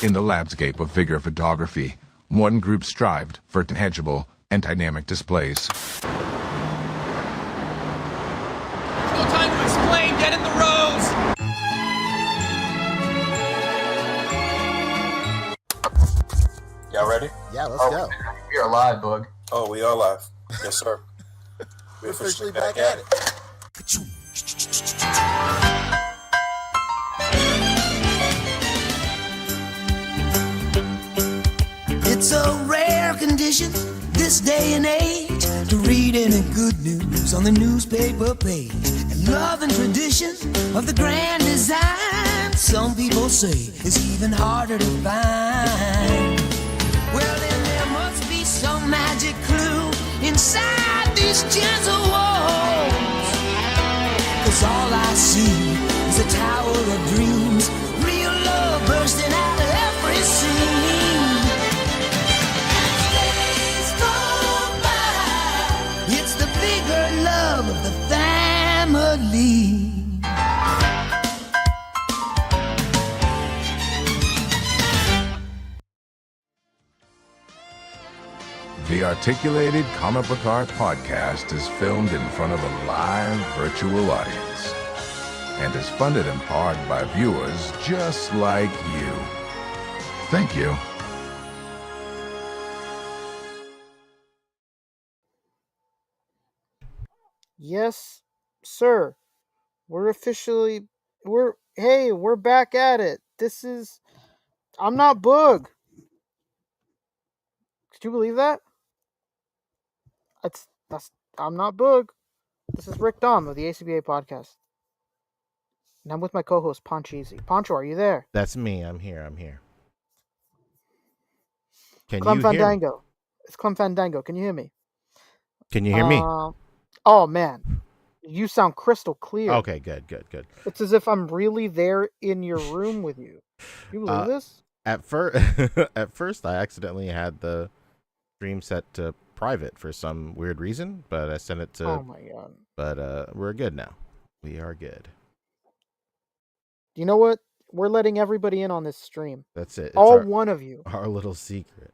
In the landscape of figure photography, one group strived for tangible and dynamic displays. No time to explain. Get in the rows. Y'all ready? Yeah, let's go. We are live, Boog. Oh, we are live. Yes, sir. We're officially back at it. It's a rare condition this day and age to read any good news on the newspaper page. And love and tradition of the grand design, some people say, is even harder to find. Well, then there must be some magic clue inside these gentle walls. 'Cause all I see is a tower of dreams, real love bursting out of every scene. As days go by, it's the bigger love of the family. The Articulated Comic Book Art Podcast is filmed in front of a live virtual audience and is funded in part by viewers just like you. Thank you. Yes, sir. We're back at it. I'm not Boog. Could you believe that? I'm not Boog. This is Rick Dom of the A.C.B.A. podcast. And I'm with my co-host, Poncheezy. Poncho, are you there? That's me. I'm here. Can Clem you hear me? Fandango. It's Clem Fandango. Can you hear me? Can you hear me? Oh, man. You sound crystal clear. Okay, good. It's as if I'm really there in your room with you. You believe this? At first, I accidentally had the stream set to private for some weird reason, but I sent it to. Oh my god! But we're good now. We are good. You know what? We're letting everybody in on this stream. That's it. It's one of you. Our little secret.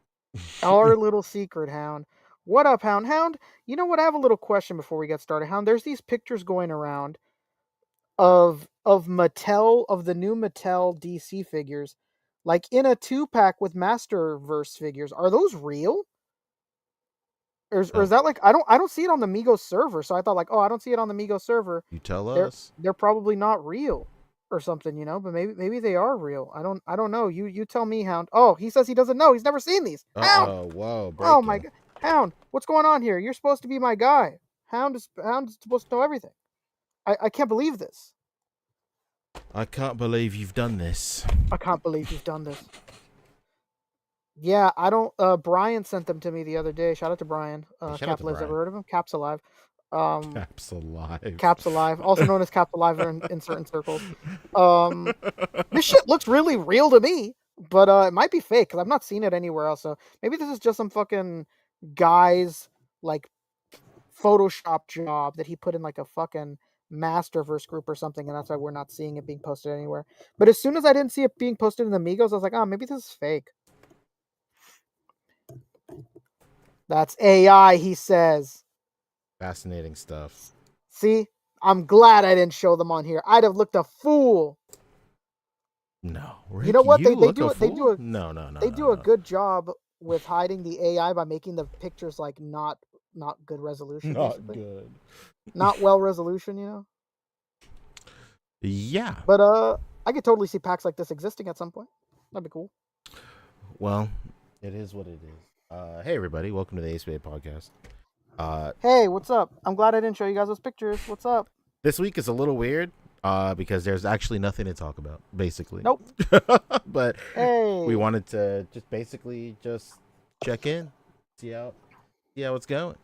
Our little secret, Hound. What up, Hound? Hound, you know what? I have a little question before we get started. Hound, there's these pictures going around of Mattel, of the new Mattel DC figures, like in a 2-pack with Masterverse figures. Are those real? Or is that like I don't see it on the Migos server, so I thought like, oh, I don't see it on the Migos server. You tell us. They're probably not real or something, you know, but maybe they are real. I don't know. You tell me, Hound. Oh, he says he doesn't know. He's never seen these. Hound! Oh, whoa. Oh my god. Hound, what's going on here? You're supposed to be my guy. Hound is supposed to know everything. I can't believe this. I can't believe you've done this. I can't believe you've done this. Yeah, I don't. Brian sent them to me the other day. Shout out to Brian. Cap Lives, ever heard of him? Cap's Alive. Caps Alive. Caps Alive, also known as Caps Alive in certain circles. This shit looks really real to me, but it might be fake because I've not seen it anywhere else. So maybe this is just some fucking guy's like Photoshop job that he put in like a fucking Masterverse group or something, and that's why we're not seeing it being posted anywhere. But as soon as I didn't see it being posted in the Migos, I was like, oh, maybe this is fake. That's AI, he says. Fascinating stuff. See, I'm glad I didn't show them on here. I'd have looked a fool. No, Rick, you know what? They do a good job with hiding the AI by making the pictures like not good resolution. Not good. Not well resolution, you know. Yeah. But I could totally see packs like this existing at some point. That'd be cool. Well, it is what it is. Hey everybody, welcome to the A.C.B.A. podcast. Hey, what's up? I'm glad I didn't show you guys those pictures. What's up? This week is a little weird because there's actually nothing to talk about, basically. Nope. But hey, we wanted to just check in, see how it's going.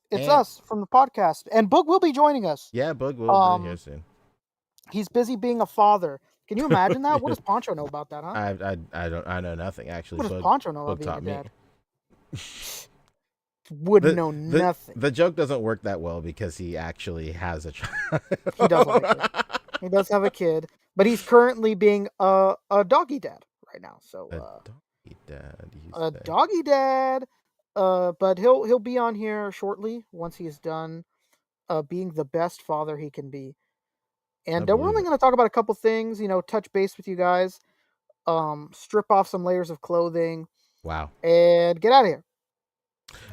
It's us from the podcast, and Boog will be joining us. Yeah, Boog will be here soon. He's busy being a father. Can you imagine that? What does Poncho know about that, huh? I know nothing actually. What does Poncho know about being a dad? Wouldn't know nothing. The joke doesn't work that well because he actually has a child. He does have a kid. He does have a kid. but he's currently being a doggy dad right now. So doggy dad. a doggy dad. But he'll be on here shortly once he's done being the best father he can be. And we're only going to talk about a couple things, touch base with you guys, strip off some layers of clothing. Wow. And get out of here.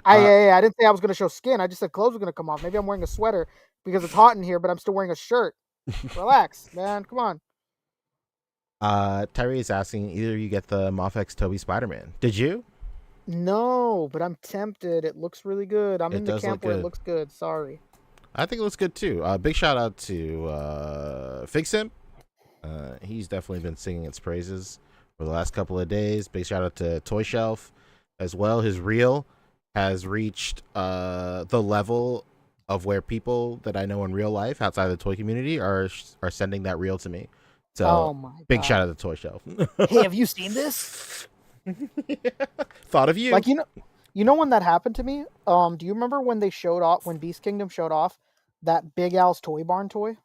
I didn't say I was going to show skin. I just said clothes were going to come off. Maybe I'm wearing a sweater because it's hot in here, but I'm still wearing a shirt. Relax, man. Come on. Tyree is asking, either you get the Moff Toby Spider-Man. Did you? No, but I'm tempted. It looks really good. I'm in the camp where it looks good. Sorry. I think it looks good too. Big shout out to Fig Sim. He's definitely been singing its praises for the last couple of days. Big shout out to Toy Shelf as well. His reel has reached the level of where people that I know in real life outside of the toy community are sending that reel to me. So big shout out to Toy Shelf. Hey, have you seen this? Thought of you. Like, you know when that happened to me? Do you remember when they showed off, when Beast Kingdom showed off that Big Al's Toy Barn toy?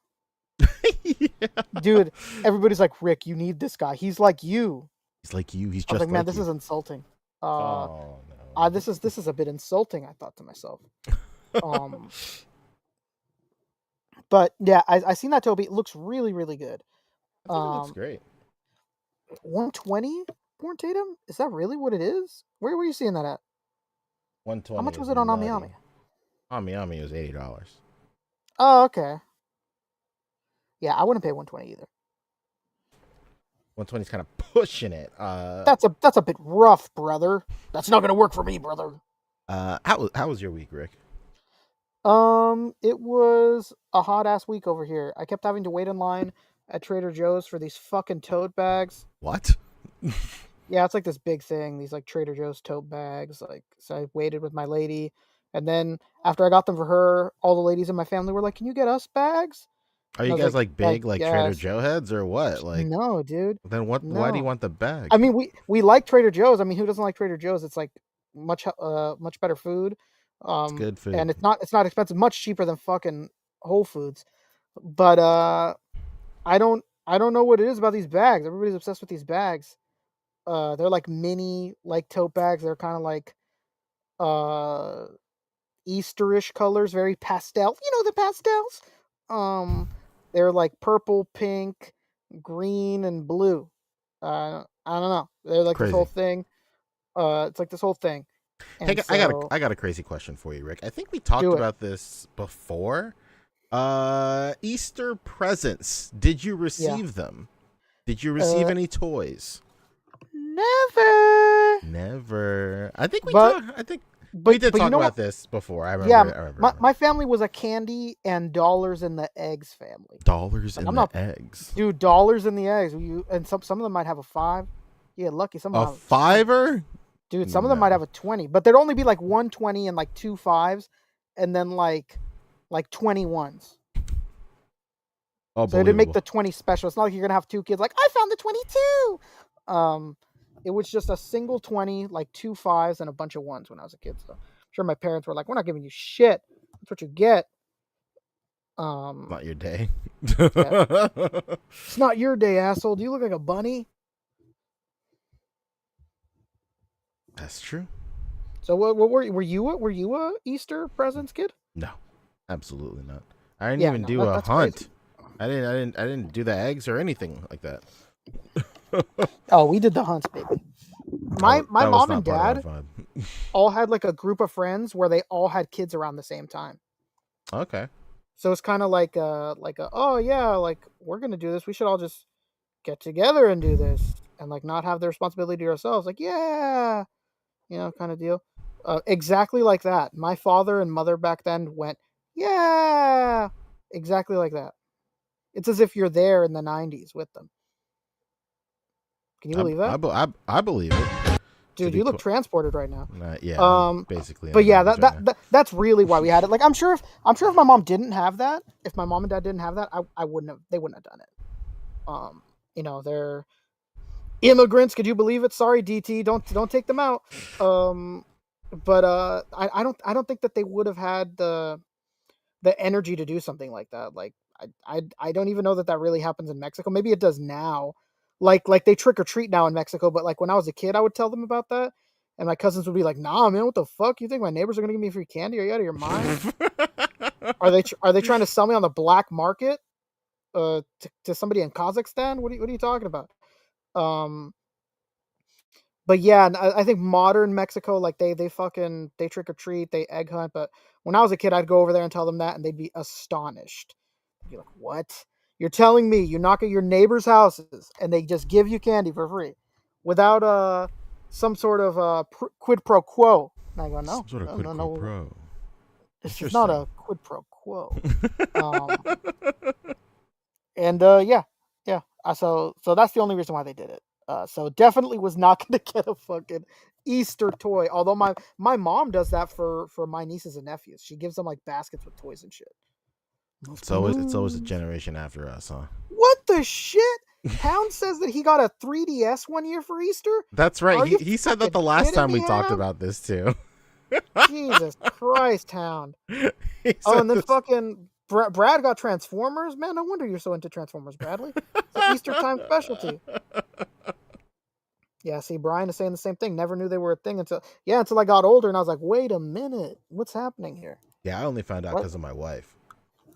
Yeah. Dude, everybody's like, Rick, you need this guy. He's like you. He's like you. He's just I was like, man, this is insulting. Oh no. This is a bit insulting, I thought to myself. But yeah, I seen that Toby. It looks really, really good. I think it looks great. 120 Born Tatum? Is that really what it is? Where were you seeing that at? 120. How much was it on Ami? Ami was $80. Oh, okay. Yeah, I wouldn't pay 120 either. 120 is kind of pushing it. That's a bit rough, brother. That's not gonna work for me, brother. How was your week, Rick? It was a hot ass week over here. I kept having to wait in line at Trader Joe's for these fucking tote bags. What? Yeah, it's like this big thing. These like Trader Joe's tote bags. Like, so I waited with my lady, and then after I got them for her, all the ladies in my family were like, "Can you get us bags?" Are you guys like big like Trader Joe heads or what? Like, no, dude. Then what? No. Why do you want the bag? I mean, we like Trader Joe's. I mean, who doesn't like Trader Joe's? It's like much better food. It's good food, and it's not expensive. Much cheaper than fucking Whole Foods. But I don't know what it is about these bags. Everybody's obsessed with these bags. They're like mini like tote bags. They're kind of like Easterish colors, very pastel. You know the pastels. They're like purple, pink, green, and blue. I don't know. They're like crazy. This whole thing. It's like this whole thing. Hey, I got a crazy question for you, Rick. I think we talked about this before. Easter presents. Did you receive them? Did you receive any toys? Never. I think we did talk about this before. I remember. I remember. My family was a candy and dollars in the eggs family. Dollars in the eggs. Dude, dollars in the eggs. And some of them might have a 5. Yeah, lucky some of them. A $5? Dude, some of them might have a 20, but there'd only be like 120 and like 2 5s, and then like 21s. So it'd make the 20 special. It's not like you're gonna have 2 kids like, I found the 22. It was just a single 20, like 2 5s and a bunch of 1s when I was a kid. So I'm sure my parents were like, we're not giving you shit. That's what you get. Not your day. Yeah. It's not your day, asshole. Do you look like a bunny? That's true. So what were you a Easter presents kid? No, absolutely not. I didn't even do a hunt. Crazy. I didn't do the eggs or anything like that. Oh, we did the hunts, baby. My mom and dad all had like a group of friends where they all had kids around the same time. Okay. So it's kind of like oh yeah, like we're gonna do this. We should all just get together and do this, and like not have the responsibility to ourselves. Like yeah, kind of deal. Exactly like that. My father and mother back then went yeah, exactly like that. It's as if you're there in the 90s with them. Can you believe that? I believe it. Dude, you look transported right now. Yeah. Basically. But yeah, that's really why we had it. Like I'm sure if my mom didn't have that, if my mom and dad didn't have that, they wouldn't have done it. They're immigrants. Could you believe it? Sorry, DT. Don't take them out. But I don't think that they would have had the energy to do something like that. Like I don't even know that really happens in Mexico. Maybe it does now. Like they trick or treat now in Mexico, but like when I was a kid, I would tell them about that, and my cousins would be like, "Nah, man, what the fuck? You think my neighbors are gonna give me free candy? Are you out of your mind? Are they trying to sell me on the black market? To somebody in Kazakhstan? What are you talking about?" But yeah, I think modern Mexico, like they trick or treat, they egg hunt. But when I was a kid, I'd go over there and tell them that, and they'd be astonished. They'd be like, "What? You're telling me you knock at your neighbors' houses and they just give you candy for free, without some sort of quid pro quo?" And I go, "No, Some sort of no, quid no, pro no. pro. This is not a quid pro quo." And yeah. So that's the only reason why they did it. So definitely was not going to get a fucking Easter toy. Although my mom does that for my nieces and nephews. She gives them like baskets with toys and shit. It's always a generation after us, huh? What the shit? Hound says that he got a 3DS one year for Easter. That's right. He said that the last time we talked about this too. Jesus Christ, Hound. And then fucking Brad got Transformers. Man, no wonder you're so into Transformers, Bradley. It's an Easter time specialty. Yeah, see, Brian is saying the same thing. Never knew they were a thing until I got older, and I was like, wait a minute, what's happening here? Yeah, I only found out because of my wife.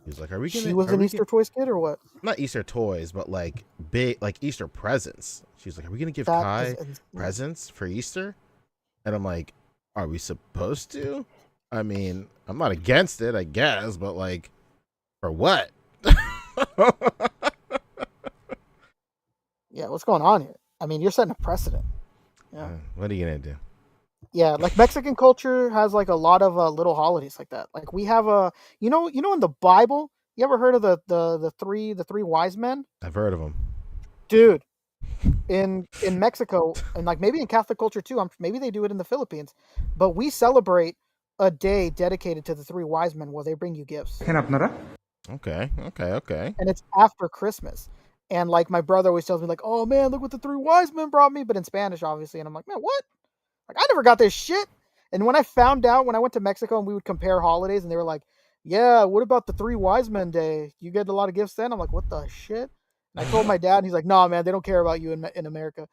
He was like, "Are we gonna?" She was an Easter toys kid or what? Not Easter toys, but like big, like Easter presents. She's like, "Are we gonna give Kai presents for Easter?" And I'm like, "Are we supposed to?" I mean, I'm not against it, I guess, but like, for what? Yeah, what's going on here? I mean, you're setting a precedent. Yeah. What are you gonna do? Yeah, like Mexican culture has like a lot of little holidays like that. Like we have you know in the Bible, you ever heard of the three wise men? I've heard of them, dude. In Mexico, and like maybe in Catholic culture too. Maybe they do it in the Philippines, but we celebrate a day dedicated to the three wise men where they bring you gifts. Okay. And it's after Christmas. And like my brother always tells me, like, "Oh man, look what the three wise men brought me," but in Spanish, obviously. And I'm like, "Man, what? Like, I never got this shit." And when I found out, when I went to Mexico and we would compare holidays, and they were like, "Yeah, what about the three wise men day? You get a lot of gifts then?" I'm like, "What the shit?" And I told my dad, and he's like, "No, man, they don't care about you in America."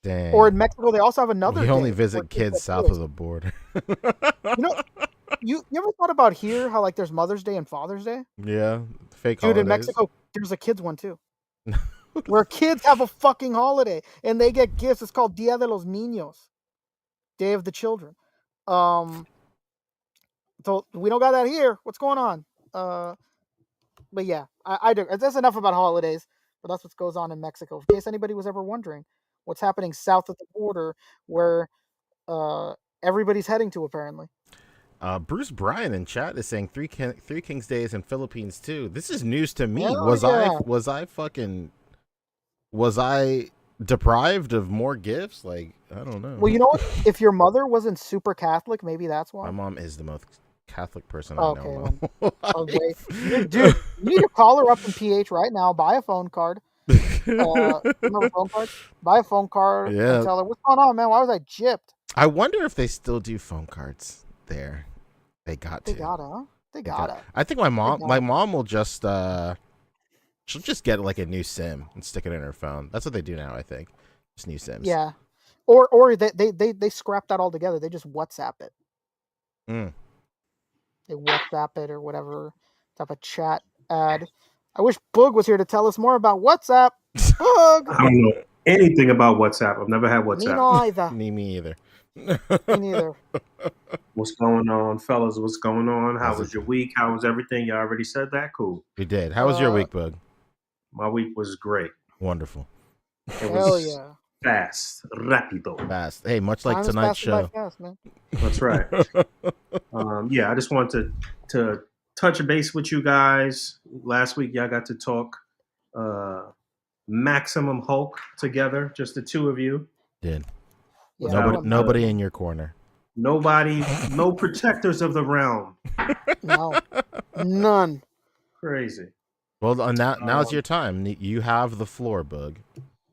Dang. Or in Mexico, they also have another. We only visit kids south of the border. You ever thought about here how like there's Mother's Day and Father's Day? Yeah, fake dude. holidays. In Mexico, there's a kids one too, where kids have a fucking holiday and they get gifts. It's called Dia de los Niños, Day of the Children. So we don't got that here. What's going on? But yeah, I do. That's enough about holidays. But that's what goes on in Mexico. In case anybody was ever wondering what's happening south of the border, where everybody's heading to apparently. Bruce Bryan in chat is saying Three Kings Day is in Philippines too. This is news to me. Hell Was I deprived of more gifts? Like, I don't know. Well, you know what? If your mother wasn't super Catholic, maybe that's why. My mom is the most Catholic person I know. Okay. Dude, you need to call her up in PH right now. Buy a phone card. Remember phone card? Buy a phone card. Yeah. And tell her, "What's going on, man? Why was I gypped?" I wonder if they still do phone cards there. They gotta. They gotta. I think my mom will just she'll just get like a new SIM and stick it in her phone. That's what they do now, I think. Just new SIMs. Yeah. Or they scrap that all together. They just WhatsApp it. They WhatsApp it or whatever type of chat ad. I wish Boog was here to tell us more about WhatsApp. Boog! I don't know anything about WhatsApp. I've never had WhatsApp. Me either. Me neither. What's going on, fellas? What's going on? How was your week? How was everything? Y'all already said that? Cool. We did. How was your week, Boog? My week was great. Wonderful. It was fast. Rapido. Fast. Hey, much like tonight's show. Fast, man. That's right. I just wanted to touch base with you guys. Last week, y'all got to talk Maximum Hulk together, just the two of you. Did. Yeah, nobody in your corner. Nobody, no protectors of the realm. No, none. Crazy. Well, now's your time. You have the floor, Boog.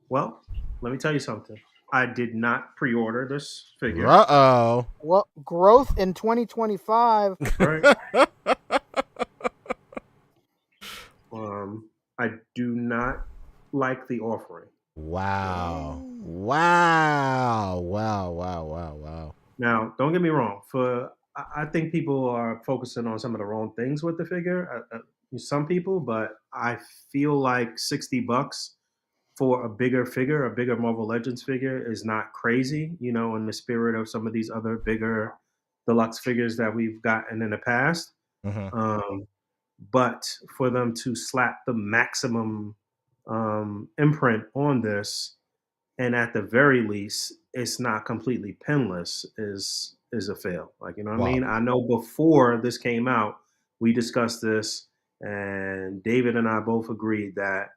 Well, let me tell you something. I did not pre-order this figure. Uh-oh. Well, growth in 2025. Right. I do not like the offering. Wow. Wow. Now, don't get me wrong. I think people are focusing on some of the wrong things with the figure. Some people, but I feel like $60 for a bigger figure, a bigger Marvel Legends figure, is not crazy. In the spirit of some of these other bigger deluxe figures that we've gotten in the past. Hmm. Um, but for them to slap the maximum imprint on this, and at the very least, it's not completely pinless, is a fail. Like, you know what I Wow. mean? I know before this came out, we discussed this, and David and I both agreed that,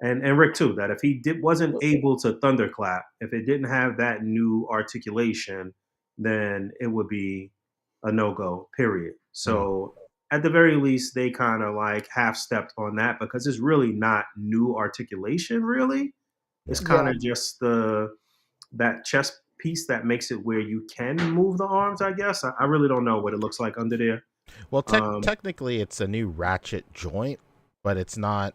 and Rick too, that if he wasn't able to thunderclap, if it didn't have that new articulation, then it would be a no-go, period. Mm. So at the very least, they kind of like half stepped on that because it's really not new articulation, really. It's Yeah. kind Yeah. of just that chest piece that makes it where you can move the arms, I guess. I really don't know what it looks like under there. Well, Um, technically, it's a new ratchet joint, but it's not.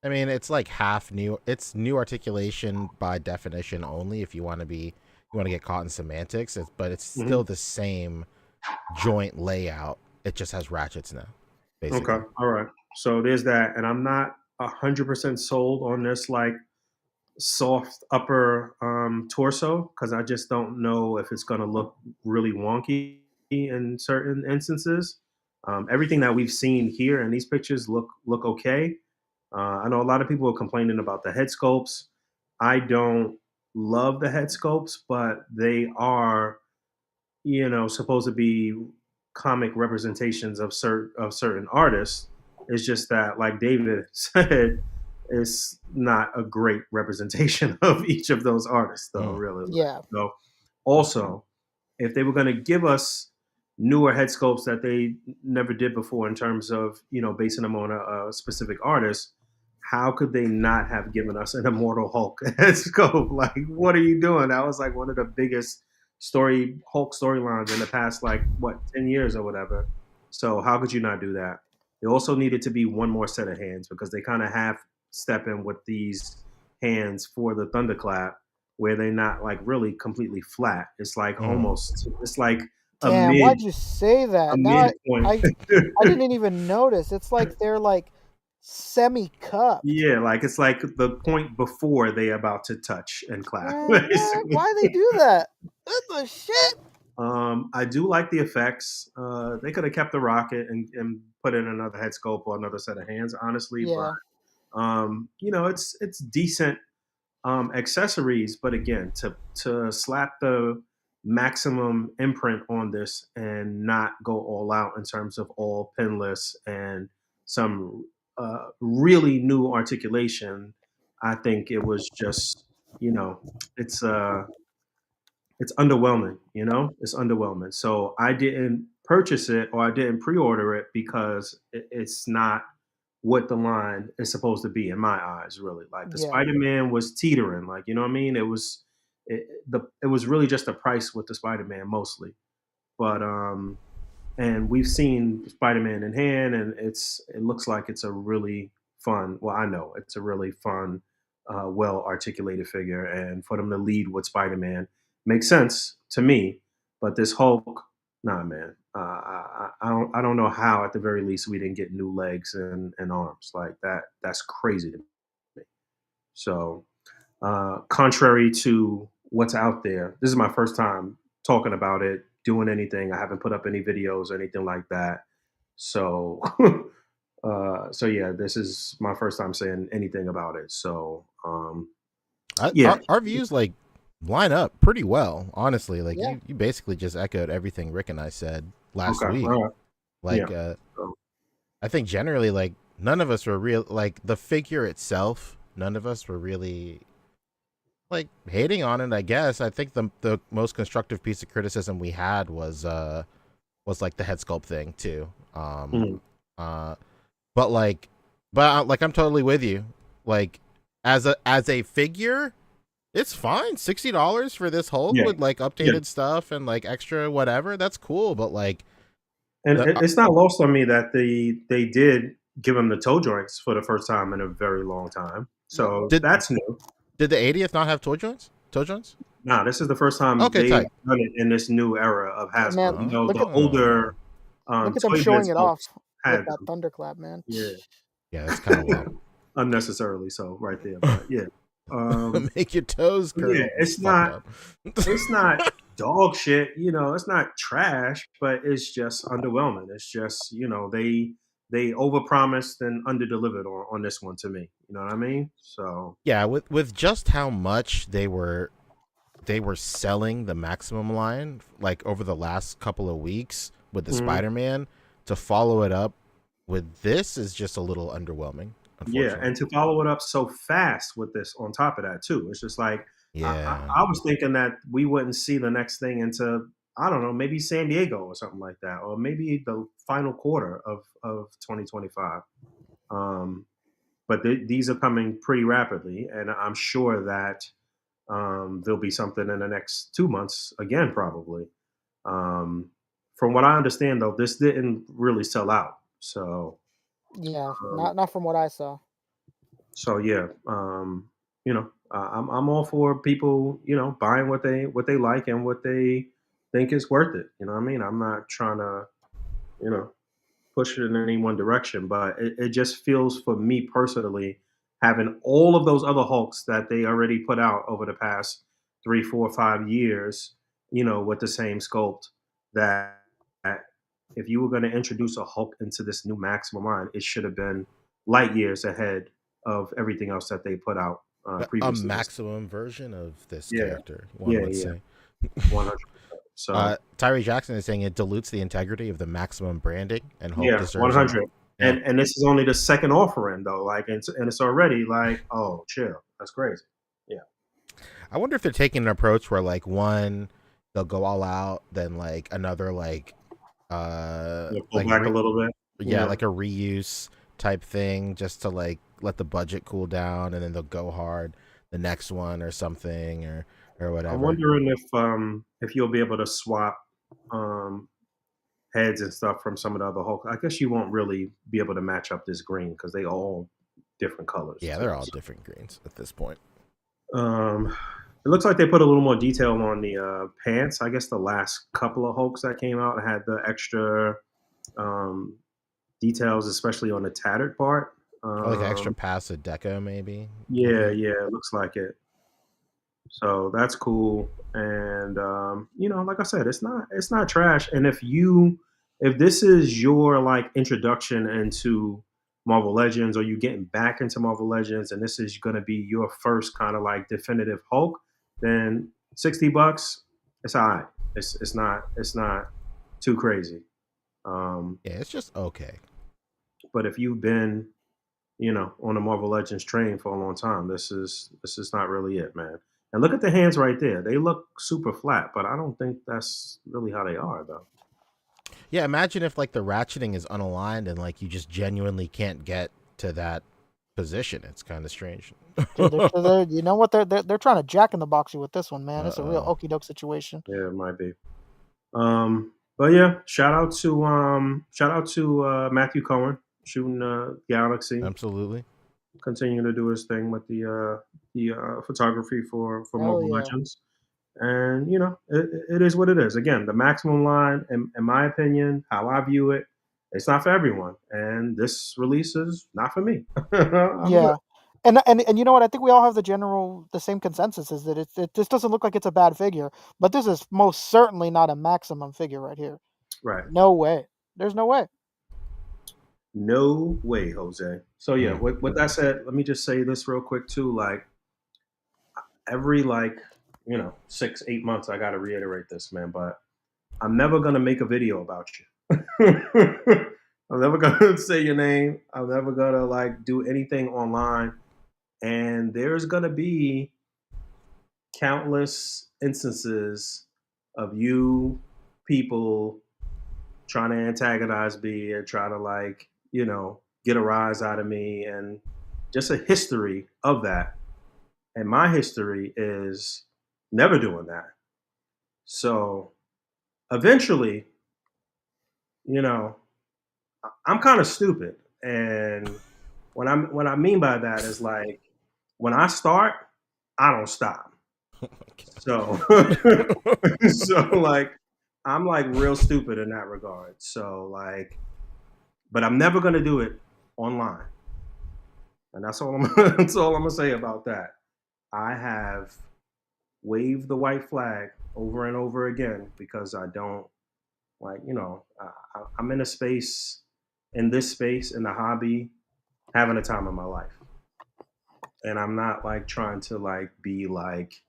I mean, it's like half new. It's new articulation by definition only. If you want to get caught in semantics, but it's mhm. still the same joint layout. It just has ratchets now, Okay, basically. all right. So there's that, and I'm not 100% sold on this like soft upper torso because I just don't know if it's going to look really wonky in certain instances. Everything that we've seen here in these pictures look okay. I know a lot of people are complaining about the head sculpts. I don't love the head sculpts, but they are, supposed to be comic representations of certain artists. It's just that, like David said, it's not a great representation of each of those artists, though. Mm. Really. Yeah. So, also, if they were going to give us newer head sculpts that they never did before in terms of basing them on a specific artist, how could they not have given us an Immortal Hulk head sculpt? Like, what are you doing? That was like one of the biggest Hulk storylines in the past, like, what, 10 years or whatever. So how could you not do that? There also needed to be one more set of hands because they kind of half step in with these hands for the thunderclap where they're not like really completely flat. It's like Mm. almost, it's like a Damn, mid why'd you say a that? midpoint. I didn't even notice. It's like they're like semi-cupped. Yeah, like it's like the point before they about to touch and clap, Man, what? basically. Why they do that? What the shit? I do like the effects. They could have kept the rocket and put in another head sculpt or another set of hands, honestly. Yeah. But it's decent accessories. But again, to slap the maximum imprint on this and not go all out in terms of all pinless and some really new articulation, I think it was just it's it's underwhelming. It's underwhelming. So I didn't purchase it or I didn't pre-order it because it's not what the line is supposed to be in my eyes. Really, like the Yeah. Spider-Man was teetering. Like, you know what I mean? It was really just a price with the Spider-Man mostly. But and we've seen Spider-Man in hand, and it looks like it's a really fun. Well, I know it's a really fun, well articulated figure, and for them to lead with Spider-Man makes sense to me. But this Hulk, nah, man, I don't know how at the very least we didn't get new legs and arms like that. That's crazy to me. So contrary to what's out there, this is my first time talking about it, doing anything. I haven't put up any videos or anything like that. So, so yeah, this is my first time saying anything about it. So, yeah, Our views like line up pretty well, honestly. Like Yeah. you basically just echoed everything Rick and I said last okay, week. all right, yeah, Like so, I think generally like none of us were real like the figure itself. None of us were really like hating on it. I guess I think the most constructive piece of criticism we had was like the head sculpt thing too. mhm, Uh, but like I'm totally with you. Like as a figure, it's fine. $60 for this Hulk yeah, with like yeah. updated stuff and like extra whatever. That's cool. But like And the it's not lost on me that they did give him the toe joints for the first time in a very long time. So Did that's new. did the 80th not have toe joints? Toe joints? Nah, this is the first time Okay, they've tight. done it in this new era of Hey, Hasbro. man, You know, look the at older look at them Toy showing Biz it off folks with had that them. thunderclap, man. Yeah, Yeah, that's kind of wild. unnecessarily so right there. But yeah, Make your toes yeah, curl. It's fucked up. it's not dog shit. You know, it's not trash, but it's just underwhelming. It's just they overpromised and underdelivered on this one to me. You know what I mean? So Yeah, with just how much they were selling the Maximum line like over the last couple of weeks with the mhm. Spider-Man, to follow it up with this is just a little underwhelming, Yeah, unfortunately. and to follow it up so fast with this on top of that too, it's just like Yeah. I was thinking that we wouldn't see the next thing into I don't know, maybe San Diego or something like that, or maybe the final quarter of 2025. Um, but these are coming pretty rapidly, and I'm sure that there'll be something in the next 2 months again, probably. Um, from what I understand, though, this didn't really sell out, so. Yeah, Um, not from what I saw. So yeah, I'm all for people, buying what they like and what they think is worth it. You know what I mean? I'm not trying to, you know, push it in any one direction, but it just feels for me personally, having all of those other Hulks that they already put out over the past 3, 4, 5 years, with the same sculpt, that if you were going to introduce a Hulk into this new Maximum line, it should have been light years ahead of everything else that they put out A previously. maximum version of this Yeah, character, one yeah, would yeah, say. 100%. So Tyree Jackson is saying it dilutes the integrity of the Maximum branding, and Hulk yeah, deserves a 100. yeah. And this is only the second offering though, like, and it's already like, oh, chill, that's crazy. Yeah, I wonder if they're taking an approach where like one they'll go all out, then like another pull back a little bit. yeah, Yeah, like a reuse type thing, just to like let the budget cool down, and then they'll go hard the next one or something, or I'm whatever. wondering if you'll be able to swap um heads and stuff from some of the other Hulk. I guess you won't really be able to match up this green because they all different colors Yeah, too. they're all different greens at this point. Um, it looks like they put a little more detail on the pants. I guess the last couple of Hulks that came out had the extra um, details, especially on the tattered part. Or like an extra pass of deco, maybe. Yeah, yeah, it looks like it. So that's cool. And like I said, it's not trash. And if this is your like introduction into Marvel Legends, or you getting back into Marvel Legends, and this is going to be your first kind of like definitive Hulk, then $60, it's all right. It's not too crazy. Yeah, it's just okay. But if you've been on the Marvel Legends train for a long time, this is not really it, man. And look at the hands right there. They look super flat, but I don't think that's really how they are, though. Yeah, imagine if like the ratcheting is unaligned and like you just genuinely can't get to that position. It's kind of strange. Dude, you know what? They're trying to jack in the box you with this one, man. It's a real Uh-oh. okey doke situation. Yeah, it might be. But yeah, shout out to Matthew Cohen shooting Galaxy, Absolutely. continuing to do his thing with the photography for Hell Marvel yeah. Legends. And it is what it is. Again, the Maximum line, in my opinion, how I view it, it's not for everyone, and this release is not for me. I'm good. Yeah. And you know what? I think we all have the same consensus is that this doesn't look like it's a bad figure, but this is most certainly not a maximum figure right here. Right. No way. There's no way. No way, Jose. So yeah, Mm. with that said, let me just say this real quick too. Like every 6, 8 months, I got to reiterate this, man. But I'm never gonna make a video about you. I'm never gonna say your name. I'm never gonna like do anything online. And there's gonna be countless instances of you people trying to antagonize me and try to get a rise out of me, and just a history of that. And my history is never doing that. So eventually, you know, I'm kind of stupid. And what I mean by that is like when I start, I don't stop. So so like I'm like real stupid in that regard. So like, but I'm never gonna do it online. And that's all that's all I'm gonna say about that. I have waved the white flag over and over again because I don't like, I'm in a space, in this space, in the hobby, having a time of my life. And I'm not like trying to like be like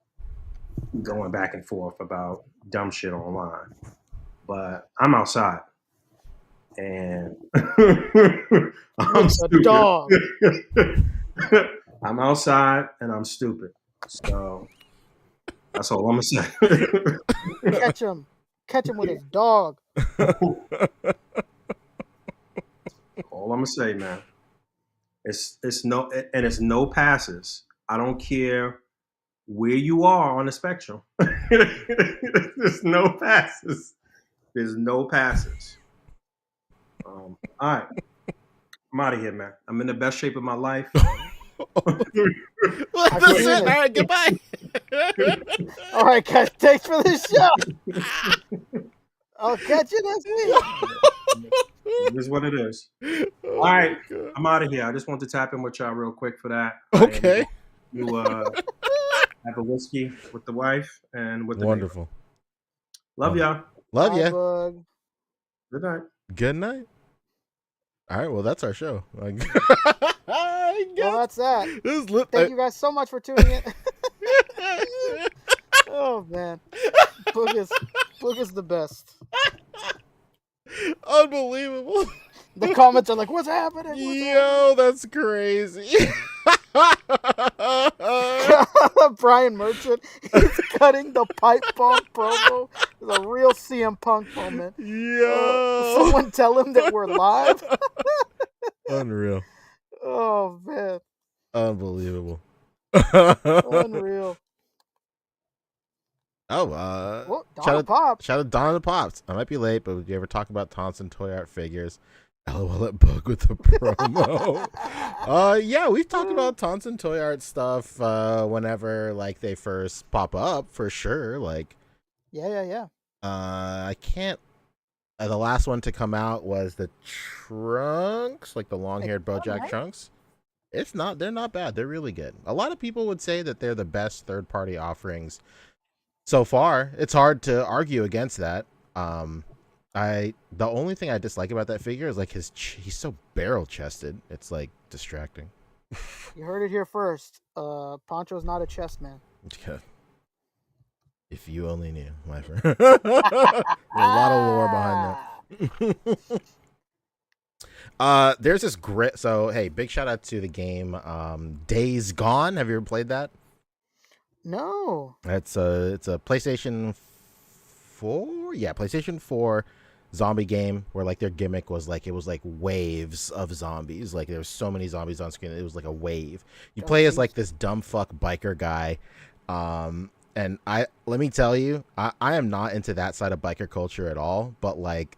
going back and forth about dumb shit online. But I'm outside and I'm stupid. Dog. I'm outside and I'm stupid. So that's all I'm gonna say. Catch him with his dog. All I'm gonna say, man. It's no passes. I don't care where you are on the spectrum. There's no passes. There's no passes. All right. I'm out of here, man. I'm in the best shape of my life. That's it. All right, goodbye. All right, guys. Thanks for the show. I'll catch you next week. It is what it is. All right. I'm out of here. I just want to tap in with y'all real quick for that. Okay. You have a whiskey with the wife and with the wonderful. Neighbor. Love y'all. Love ya. Boog. Good night. Good night. All right, well, that's our show. Well, that's that. Thank you guys so much for tuning in. Oh, man. Boog is the best. Unbelievable. The comments are like, what's happening? Yo, that's crazy. Brian Merchant, he's cutting the pipe bomb promo. It's a real CM Punk moment. Yo. Someone tell him that we're live. Unreal. Oh, man. Unbelievable. Unreal. Oh, Donna Pops. Shout out Donna the Pops. I might be late, but would you ever talk about Thompson Toy Art figures? LOL at Boog with the promo. Yeah, we've talked about Thompson Toy Art stuff whenever like they first pop up for sure. Like, yeah. I can't. The last one to come out was the Trunks, like the long-haired BoJack Trunks. They're not bad. They're really good. A lot of people would say that they're the best third-party offerings so far. It's hard to argue against that. The only thing I dislike about that figure is like he's so barrel-chested. It's like distracting. You heard it here first. Poncho's not a chest man. If you only knew, my friend. There's a lot of lore behind that. There's this great. So hey, big shout out to the game Days Gone. Have you ever played that? No. It's a PlayStation 4. Yeah, PlayStation 4 zombie game where like their gimmick was like it was like waves of zombies. Like there was so many zombies on screen. It was like a wave. You play as like this dumb fuck biker guy. And let me tell you, I am not into that side of biker culture at all, but like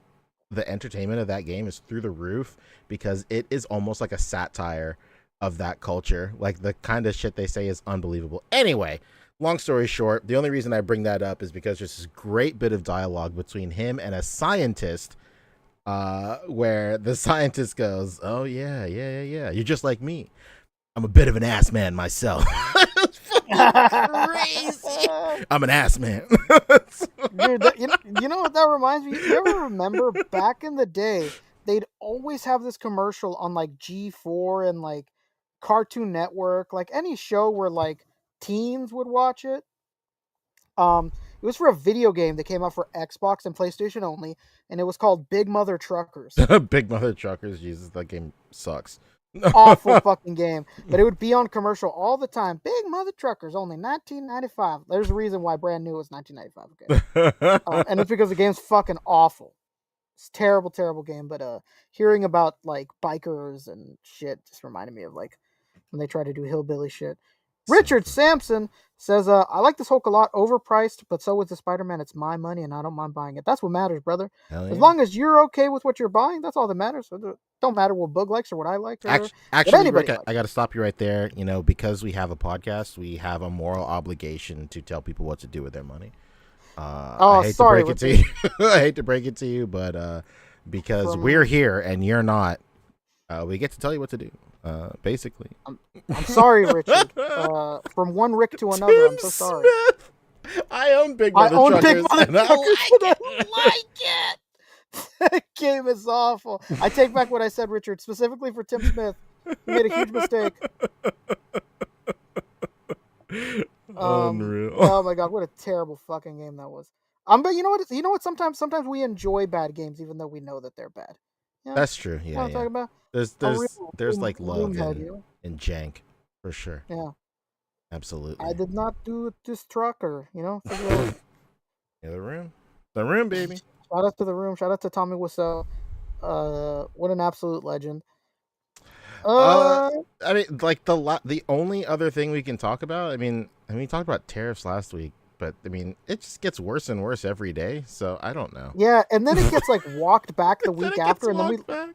the entertainment of that game is through the roof because it is almost like a satire of that culture. Like the kind of shit they say is unbelievable. Anyway, long story short, the only reason I bring that up is because there's this great bit of dialogue between him and a scientist where the scientist goes, "Oh yeah, you're just like me. I'm a bit of an ass man myself." Crazy. I'm an ass man. Dude, you know what that reminds me? You ever remember back in the day, they'd always have this commercial on like G4 and like Cartoon Network, like any show where like teens would watch it. It was for a video game that came out for Xbox and PlayStation only, and it was called Big Mother Truckers. Big Mother Truckers, Jesus, that game sucks. Awful fucking game, but it would be on commercial all the time. Big Mother Truckers, only $19.95. There's a reason why brand new was $19.95. Okay, and it's because the game's fucking awful. It's terrible game. But hearing about like bikers and shit just reminded me of like when they try to do hillbilly shit. Richard Sampson says, I like this Hulk a lot, overpriced, but so is the Spider-Man. It's my money, and I don't mind buying it. That's what matters, brother. Hell As yeah. long as you're okay with what you're buying, that's all that matters. Don't matter what Boog likes or what I like or what Actually, anybody Rick, likes. I got to stop you right there. You know, because we have a podcast, we have a moral obligation to tell people what to do with their money. I hate sorry, to break it to you. I hate to break it to you, but because we're here and you're not, we get to tell you what to do. Basically. I'm sorry, Richard. From one Rick to another, Tim I'm so sorry. Smith. I own Big Mother Truckers. And I don't like it. That game is awful. I take back what I said, Richard, specifically for Tim Smith. He made a huge mistake. Unreal. Oh my god, what a terrible fucking game that was. But you know what? You know what? Sometimes we enjoy bad games, even though we know that they're bad. Yeah, that's true. Yeah, you know what I'm talking about? There's like love in jank for sure. Yeah, absolutely. I did not do this truck or yeah, the room, baby. Shout out to the room. Shout out to Tommy Wiseau. What an absolute legend. I mean, like the only other thing we can talk about. I mean, we talked about tariffs last week, but I mean, it just gets worse and worse every day. So I don't know. Yeah, and then it gets like walked back the week after, and then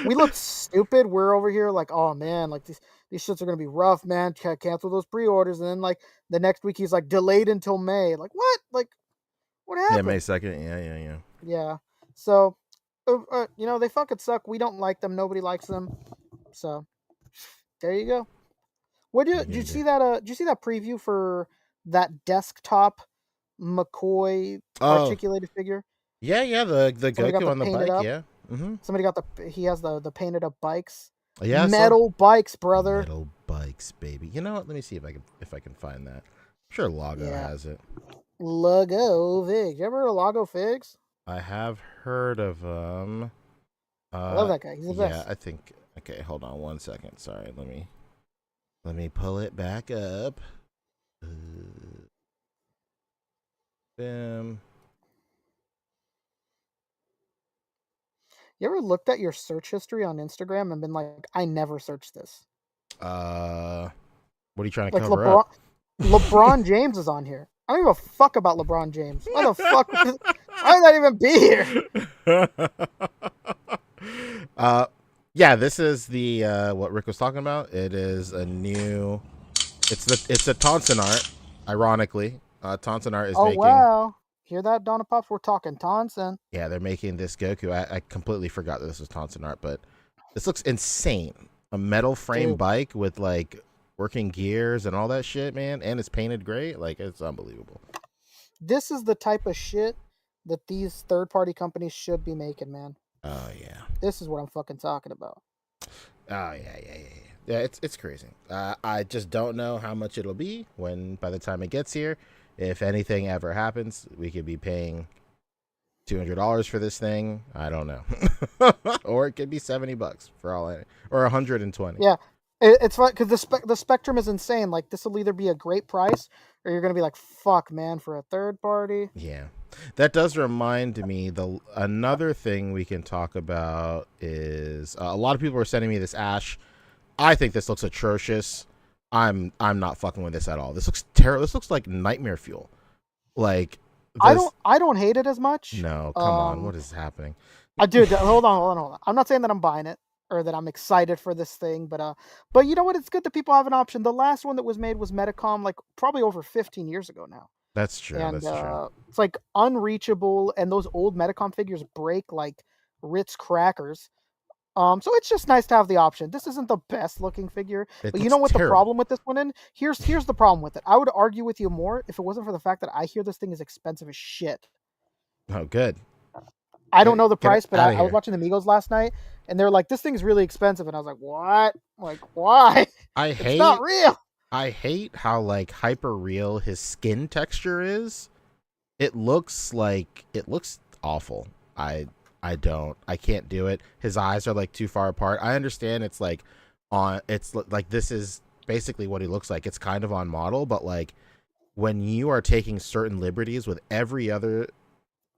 we look stupid. We're over here like, oh man, like these shits are gonna be rough, man. Cancel those pre-orders, and then like the next week he's like delayed until May. Like what? Like what happened? Yeah, May 2nd. Yeah. So, they fucking suck. We don't like them. Nobody likes them. So, there you go. Did you see that? Did you see that preview for that desktop McCoy articulated figure? Yeah. The Goku on the bike. Up. Yeah. Mm-hmm. Somebody got he has the painted up bikes. Yeah. Metal bikes, brother. Metal bikes, baby. You know what? Let me see if I can find that. I'm sure Lago has it. Lago Figs. You ever heard of Lago Figs? I have heard of them. I love that guy. He's the best. Yeah, I think. Okay, hold on 1 second. Sorry, let me pull it back up. Bam. You ever looked at your search history on Instagram and been like, I never searched this? What are you trying to cover up? LeBron James is on here. I don't give a fuck about LeBron James. Why the fuck? Why did that even be here? Yeah, this is the what Rick was talking about. It is a new. It's a Tonson art. Ironically, Tonson art is making. Oh wow! Hear that, Donna Pops? We're talking Tonson. Yeah, they're making this Goku. I completely forgot that this was Tonson art, but this looks insane. A metal frame bike with like working gears and all that shit, man, and it's painted gray. Like it's unbelievable. This is the type of shit that these third-party companies should be making, man. Oh yeah. This is what I'm fucking talking about. Oh yeah. Yeah, it's crazy. I just don't know how much it'll be by the time it gets here. If anything ever happens, we could be paying $200 for this thing. I don't know. Or it could be $70 for all I, or 120. Yeah. It's fun because the spectrum is insane. Like this will either be a great price or you're gonna be like, fuck man, for a third party. Yeah. That does remind me, another thing we can talk about is a lot of people are sending me this Ash. I think this looks atrocious. I'm not fucking with this at all. This looks terrible. This looks like nightmare fuel. Like this... I don't hate it as much. No, come on. What is happening? Dude, hold on. I'm not saying that I'm buying it or that I'm excited for this thing, but you know what? It's good that people have an option. The last one that was made was Metacom, like probably over 15 years ago now. That's true. And, that's true. It's like unreachable, and those old Metacom figures break like Ritz crackers. So it's just nice to have the option. This isn't the best looking figure, but you know what the problem with this one is? Here's the problem with it. I would argue with you more if it wasn't for the fact that I hear this thing is expensive as shit. Oh, good. I don't know the price, but I was watching the Migos last night, and they're like, "This thing's really expensive," and I was like, "What? Like, why? It's not real." I hate how like hyper real his skin texture is. It looks awful. I can't do it. His eyes are like too far apart. I understand it's like this is basically what he looks like. It's kind of on model, but like when you are taking certain liberties with every other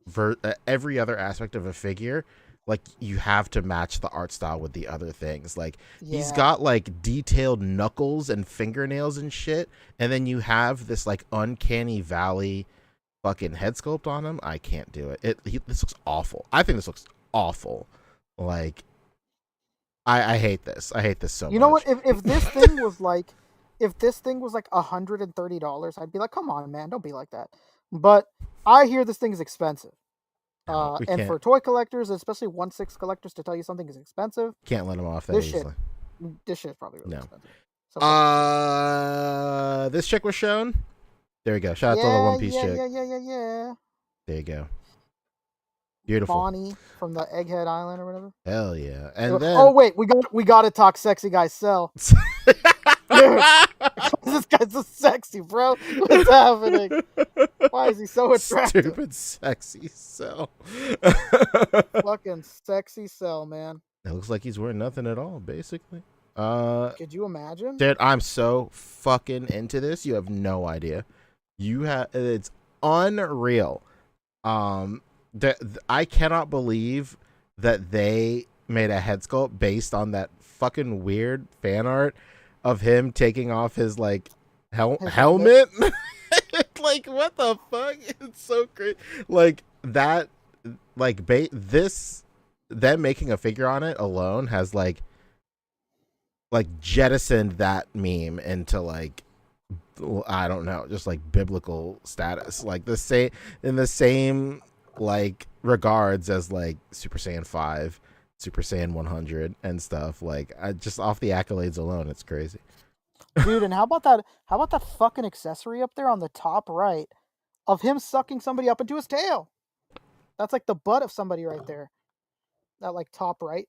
aspect of a figure, like you have to match the art style with the other things. Like he's Yeah. got like detailed knuckles and fingernails and shit, and then you have this like uncanny valley fucking head sculpt on him. I can't do it. This looks awful. I think this looks awful. Like I hate this. I hate this so much. You know what? If this thing was like, if this thing was like $130, I'd be like, come on, man, don't be like that. But I hear this thing is expensive. No, we And can't- for toy collectors, especially 1/6 collectors, to tell you something is expensive, Can't let him off that this easily. this shit's probably really No. expensive. So, This chick was shown. There you go. Shout out to the One Piece chick. Yeah. There you go. Beautiful. Bonnie from the Egghead Island or whatever. Hell yeah. And then Oh wait, we got to talk sexy guy Cell. Dude, this guy's so sexy, bro. What's happening? Why is he so attractive? Stupid sexy Cell. Fucking sexy Cell, man. It looks like he's wearing nothing at all, basically. Could you imagine? Dude, I'm so fucking into this. You have no idea. It's unreal. I cannot believe that they made a head sculpt based on that fucking weird fan art of him taking off his like helmet. Like what the fuck? It's so crazy. Like that. Like them making a figure on it alone has like jettisoned that meme into like, I don't know, just like biblical status, like in the same like regards as like Super Saiyan 5, Super Saiyan 100 and stuff. Like just off the accolades alone, it's crazy. Dude, and how about that fucking accessory up there on the top right of him sucking somebody up into his tail? That's like the butt of somebody right there. That like top right.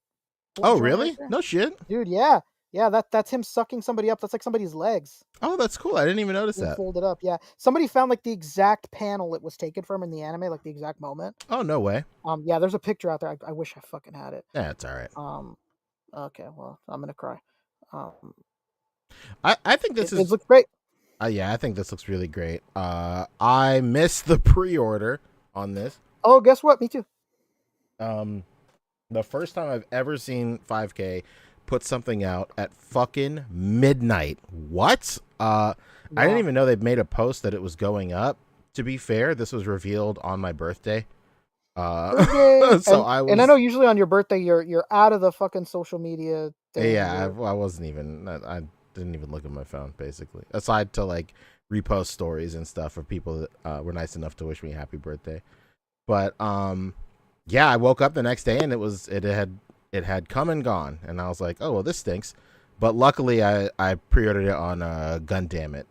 Oh joint really? right there. No shit. Dude, yeah. Yeah, that's him sucking somebody up. That's like somebody's legs. Oh, that's cool. I didn't even notice Being that. folded up. Yeah. Somebody found like the exact panel it was taken from in the anime, like the exact moment. Oh, no way. Yeah, there's a picture out there. I wish I fucking had it. Yeah, it's all right. Okay, well, I'm gonna cry. I think this it looks great. Yeah, I think this looks really great. I missed the pre-order on this. Oh, guess what? Me too. The first time I've ever seen 5K put something out at fucking midnight. What? I didn't even know they made a post that it was going up. To be fair, this was revealed on my birthday. So I know usually on your birthday you're out of the fucking social media thing. Yeah, I wasn't even. I didn't even look at my phone, basically. Aside to like repost stories and stuff of people that were nice enough to wish me happy birthday. But yeah, I woke up the next day and it had come and gone, and I was like, oh well, this stinks. But luckily, I pre-ordered it on Gundam It,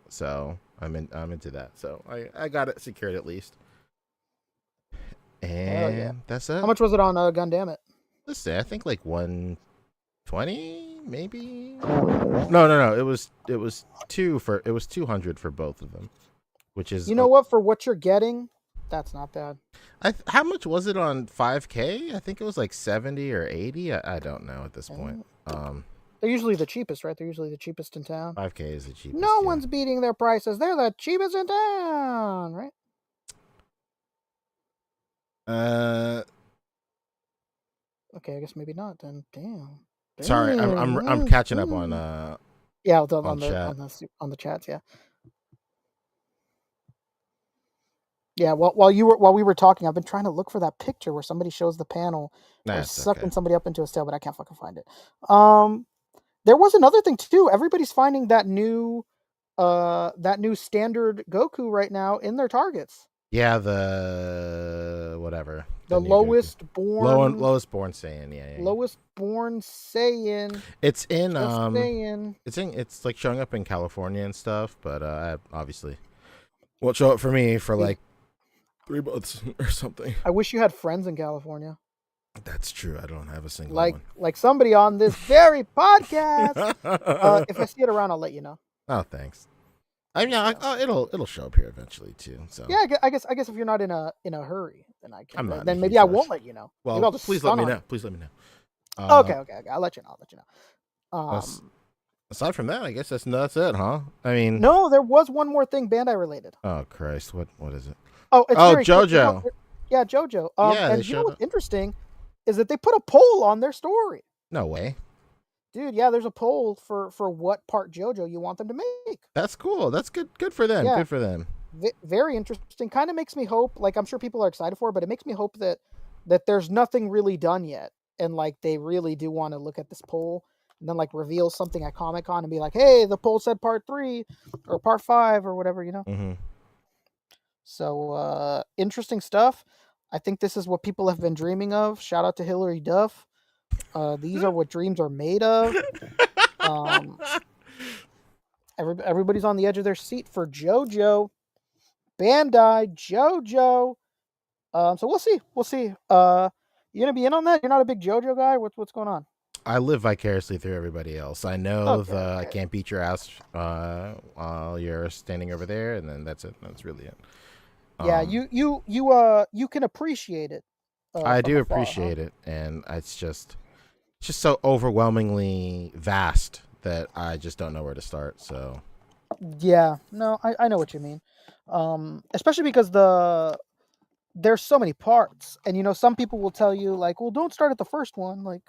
so I'm into that. So I got it secured at least. And that's it. How much was it on Gundam It? Let's say I think like 120 maybe. No. It was 200 for both of them, which is, you know what, for what you're getting, that's not bad. How much was it on 5K? I think it was like 70 or 80. I don't know at this point. They're usually the cheapest, right? They're usually the cheapest in town. 5K is the cheapest. No one's beating their prices. They're the cheapest in town, right? Okay, I guess maybe not then. Damn. Sorry, I'm catching up on yeah, on the chats, yeah. Yeah, while we were talking, I've been trying to look for that picture where somebody shows the panel or sucking somebody up into a tail, but I can't fucking find it. There was another thing too. Everybody's finding that new standard Goku right now in their targets. Yeah, the whatever. The lowest born Saiyan, yeah. Lowest born Saiyan. It's in Saiyan. It's like showing up in California and stuff, but I obviously won't show up for me for like 3 months or something. I wish you had friends in California. That's true. I don't have a single one. Like somebody on this very podcast. If I see it around, I'll let you know. Oh, thanks. I mean, it'll show up here eventually too. So yeah, I guess if you're not in a hurry, then I can. I'm not then maybe I won't let you know. Well, please let me know. Please let me know. Okay. I'll let you know. Aside from that, I guess that's it, huh? I mean, no, there was one more thing Bandai related. Oh Christ, what is it? Oh, it's JoJo. Yeah, JoJo. Yeah, they And you know showed what's up. interesting is that they put a poll on their story. No way. Dude, yeah, there's a poll for what part JoJo you want them to make. That's cool. That's good. Good for them. Yeah, Good for them. very interesting. Kind of makes me hope. Like, I'm sure people are excited for it, but it makes me hope that there's nothing really done yet, and like they really do want to look at this poll and then like reveal something at Comic-Con and be like, hey, the poll said part 3 or part 5 or whatever, you know. Mm-hmm. So interesting stuff. I think this is what people have been dreaming of. Shout out to Hilary Duff. These are what dreams are made of. Everybody's on the edge of their seat for JoJo. Bandai JoJo. So we'll see. We'll see. You gonna be in on that? You're not a big JoJo guy. What's going on? I live vicariously through everybody else. I know Okay. I can't beat your ass while you're standing over there, and then that's it. That's really it. Yeah, you can appreciate it. I from do afar, appreciate it, and it's just so overwhelmingly vast that I just don't know where to start. So Yeah, no, I know what you mean. Especially because there's so many parts, and you know, some people will tell you like, well, don't start at the first one. Like,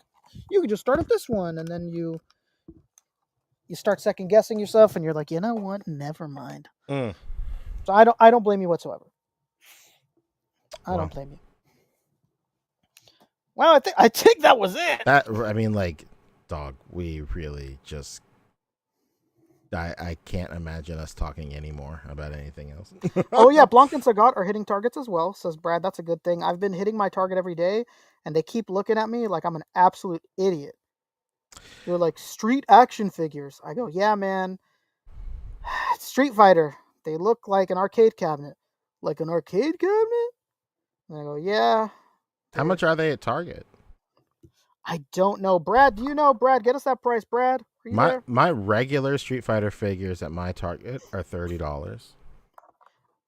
you can just start at this one, and then you start second guessing yourself, and you're like, you know what? Never mind. Mm. So I don't blame you whatsoever. I don't blame you. Well, I think that was it. I mean, like, dog, we really just. I can't imagine us talking anymore about anything else. Oh yeah, Blanc and Sagat are hitting targets as well, says Brad. That's a good thing. I've been hitting my target every day, and they keep looking at me like I'm an absolute idiot. They're like, street action figures. I go, yeah, man. It's Street Fighter. They look like an arcade cabinet. Like an arcade cabinet? And I go, yeah. How much are they at Target? I don't know. Brad, do you know? Brad, get us that price, Brad. Are you there? My regular Street Fighter figures at my Target are $30.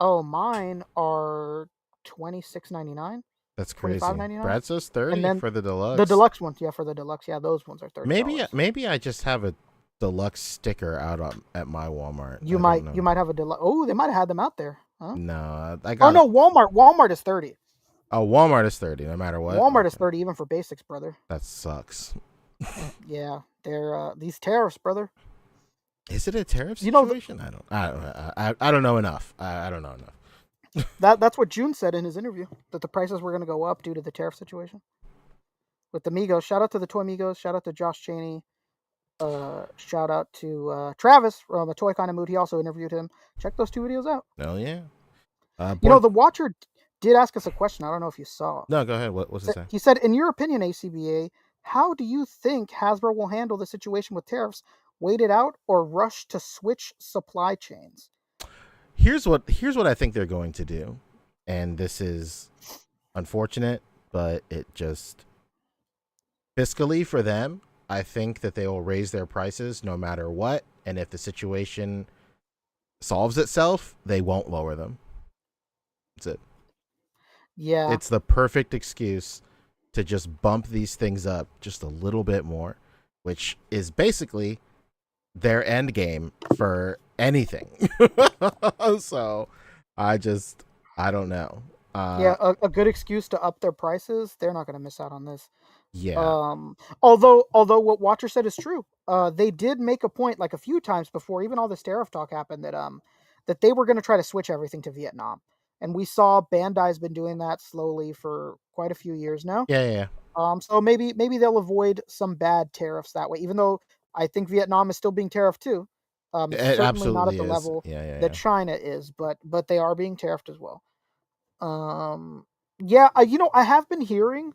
Oh, mine are $26.99. That's crazy. $25.99. Brad says 30 then for the deluxe. The deluxe ones, yeah, for the deluxe, yeah, those ones are $30. Maybe I just have a deluxe sticker out at my Walmart. You might have a deluxe. Oh, they might have had them out there. Huh? No, I got. Oh no, Walmart. Walmart is 30. Oh, Walmart is 30, no matter what. Walmart is 30 even for basics, brother. That sucks. Yeah, they're these tariffs, brother. Is it a tariff situation? I don't know enough. I don't know enough. That's what June said in his interview, that the prices were going to go up due to the tariff situation with the Migos. Shout out to the Toy Migos. Shout out to Josh Chaney. Shout out to Travis from A Toy Kind of Mood. He also interviewed him. Check those 2 videos out. Oh yeah. You know, the Watcher did ask us a question. I don't know if you saw. No, go ahead. What's it say? He said, in your opinion, A.C.B.A., how do you think Hasbro will handle the situation with tariffs? Wait it out or rush to switch supply chains? Here's what I think they're going to do. And this is unfortunate, but it just fiscally for them, I think that they will raise their prices no matter what. And if the situation solves itself, they won't lower them. That's it. Yeah. It's the perfect excuse to just bump these things up just a little bit more, which is basically their end game for anything. So I don't know. Yeah, a good excuse to up their prices. They're not going to miss out on this. Yeah. Although what Watcher said is true. They did make a point like a few times before even all this tariff talk happened that they were going to try to switch everything to Vietnam. And we saw Bandai's been doing that slowly for quite a few years now. Yeah. So maybe they'll avoid some bad tariffs that way, even though I think Vietnam is still being tariffed too. It certainly not at the is. level that China is, but they are being tariffed as well. I have been hearing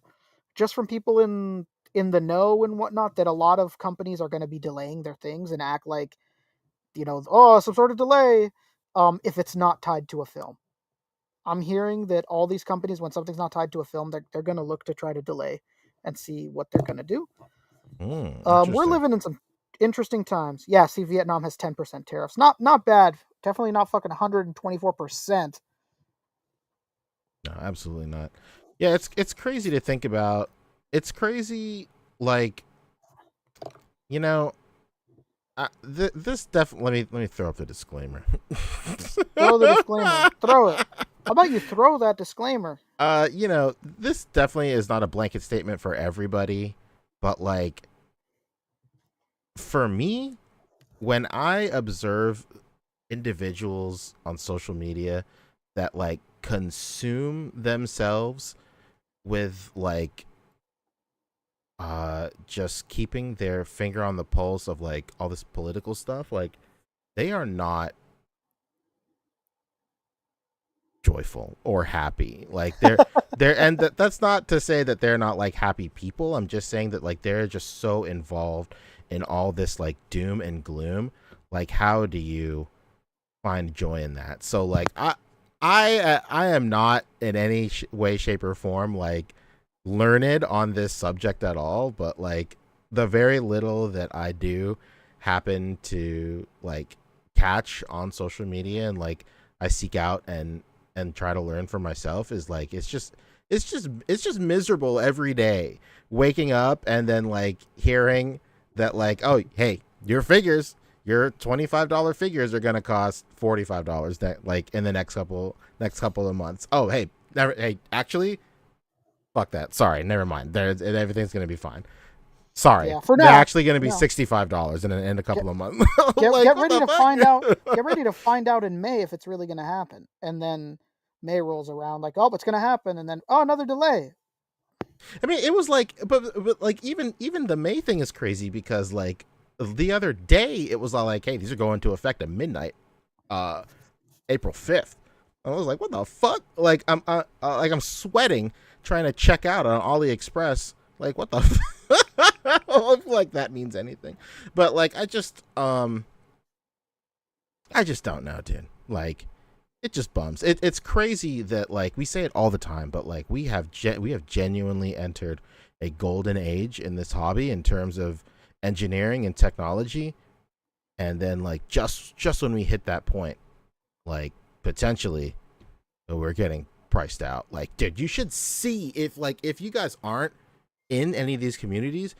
just from people in the know and whatnot that a lot of companies are going to be delaying their things and act like, some sort of delay if it's not tied to a film. I'm hearing that all these companies, when something's not tied to a film, they're going to look to try to delay and see what they're going to do. We're living in some interesting times. Yeah, see, Vietnam has 10% tariffs. Not bad. Definitely not fucking 124%. No, absolutely not. Yeah, it's crazy to think about. It's crazy, like, this definitely. Let me throw up the disclaimer. Throw the disclaimer. Throw it. How about you throw that disclaimer? This definitely is not a blanket statement for everybody, but like for me, when I observe individuals on social media that like consume themselves with like just keeping their finger on the pulse of like all this political stuff, like they are not joyful or happy. Like they're and that's not to say that they're not like happy people. I'm just saying that like they're just so involved in all this like doom and gloom. Like how do you find joy in that? So like I am not in any way, shape, or form like learned on this subject at all, but like the very little that I do happen to like catch on social media and like I seek out and try to learn for myself is like it's just miserable every day waking up and then like hearing that like, oh hey, your $25 figures are gonna cost $45 that like in the next couple of months. Oh hey, actually fuck that, sorry, never mind, everything's gonna be fine. Sorry, Yeah, for they're now. actually going to be No. $65 in a couple of months. Get, Like, get what ready the to fuck? find out. Get ready to find out in May if it's really going to happen. And then May rolls around like, oh, it's going to happen, and then another delay. I mean, it was like, but like even the May thing is crazy because like the other day it was all like, hey, these are going to effect at midnight, April 5th. I was like, what the fuck? Like I'm sweating trying to check out on AliExpress. Like, what the? I don't feel like that means anything, but like I just don't know, dude. Like, it just bums. It's crazy that like we say it all the time, but like we have genuinely entered a golden age in this hobby in terms of engineering and technology, and then like just when we hit that point, like potentially we're getting priced out. Like, dude, you should see if you guys aren't in any of these communities,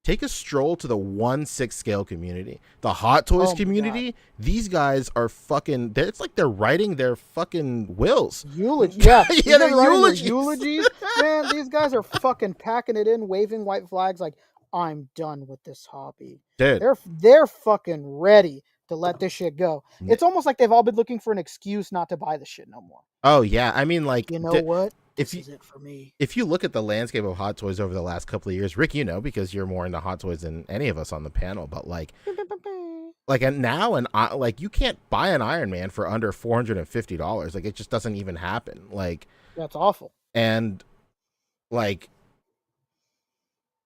take a stroll to the 1/6 scale community, the Hot Toys community. These guys are fucking. It's like they're writing their fucking wills. Eulogy. Yeah, Yeah, they're eulogies. eulogies. Man, these guys are fucking packing it in, waving white flags like, I'm done with this hobby. Dude, they're fucking ready to let this shit go. It's almost like they've all been looking for an excuse not to buy the shit no more. Oh yeah, I mean, like, you know what? This is it for me. If you look at the landscape of Hot Toys over the last couple of years, Rick, you know, because you're more into Hot Toys than any of us on the panel, but like and now like you can't buy an Iron Man for under $450. Like, it just doesn't even happen. Like, that's awful. And like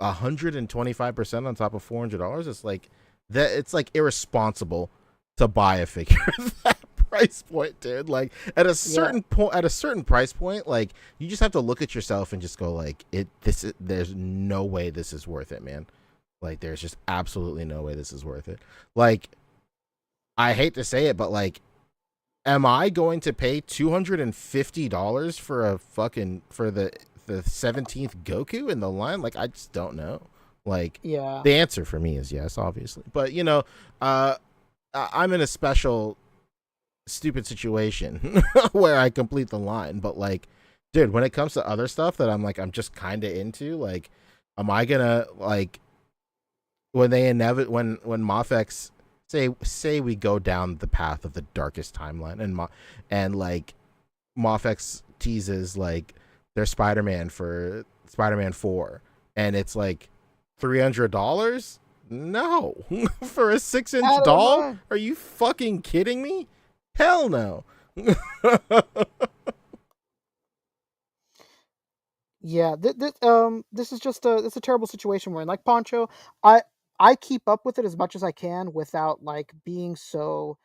125% on top of $400. It's like that. It's like irresponsible to buy a figure at that price point, dude. Like at a certain point, at a certain price point, like you just have to look at yourself and just go like, there's no way this is worth it, man. Like, there's just absolutely no way this is worth it. Like, I hate to say it, but like, am I going to pay $250 for a fucking for the 17th Goku in the line? Like, I just don't know. Like, the answer for me is yes, obviously. But you know, I'm in a special stupid situation where I complete the line. But like, dude, when it comes to other stuff that I'm just kind of into, like, am I gonna like when Mafex say we go down the path of the darkest timeline and like Mafex teases like their Spider-Man for Spider-Man 4 and it's like $300? No. For a 6-inch doll? Are you fucking kidding me? Hell no. Yeah, this is just it's a terrible situation we're in. Like Poncho, I keep up with it as much as I can without like being so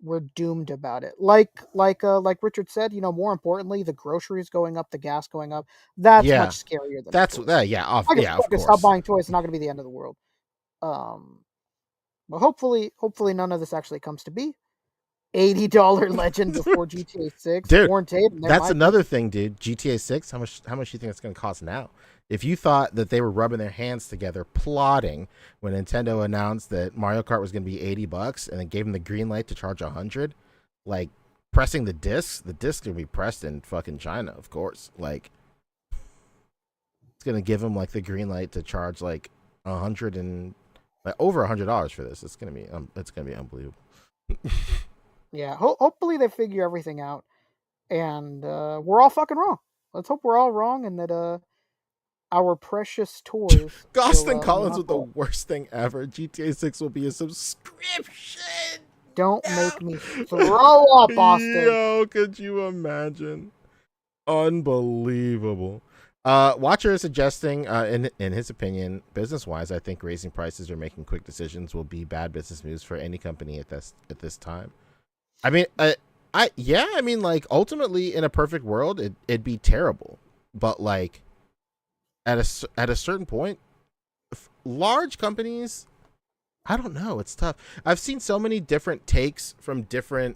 we're doomed about it. Like Richard said, you know, more importantly, the groceries going up, the gas going up. That's much scarier than that's yeah, of course. Stop buying toys. It's not going to be the end of the world. But hopefully none of this actually comes to be. $80 Legend before GTA 6. Dude, warranted, that's another thing, dude. GTA 6, how much do you think it's going to cost now? If you thought that they were rubbing their hands together plotting when Nintendo announced that Mario Kart was going to be $80 and then gave them the green light to charge $100, like pressing the disc can be pressed in fucking China, of course. Like, it's gonna give them like the green light to charge like over $100 for this. It's gonna be unbelievable. Yeah, hopefully they figure everything out, and we're all fucking wrong. Let's hope we're all wrong, and that our precious toys. Gostin will Collins not with the go. worst thing ever. GTA 6 will be a subscription. Don't make me throw up, Austin. Yo, could you imagine? Unbelievable. Watcher is suggesting, in his opinion, business wise, I think raising prices or making quick decisions will be bad business moves for any company at this time. I mean, I mean, like, ultimately, in a perfect world, it'd be terrible. But like, at a certain point, large companies, I don't know, it's tough. I've seen so many different takes from different,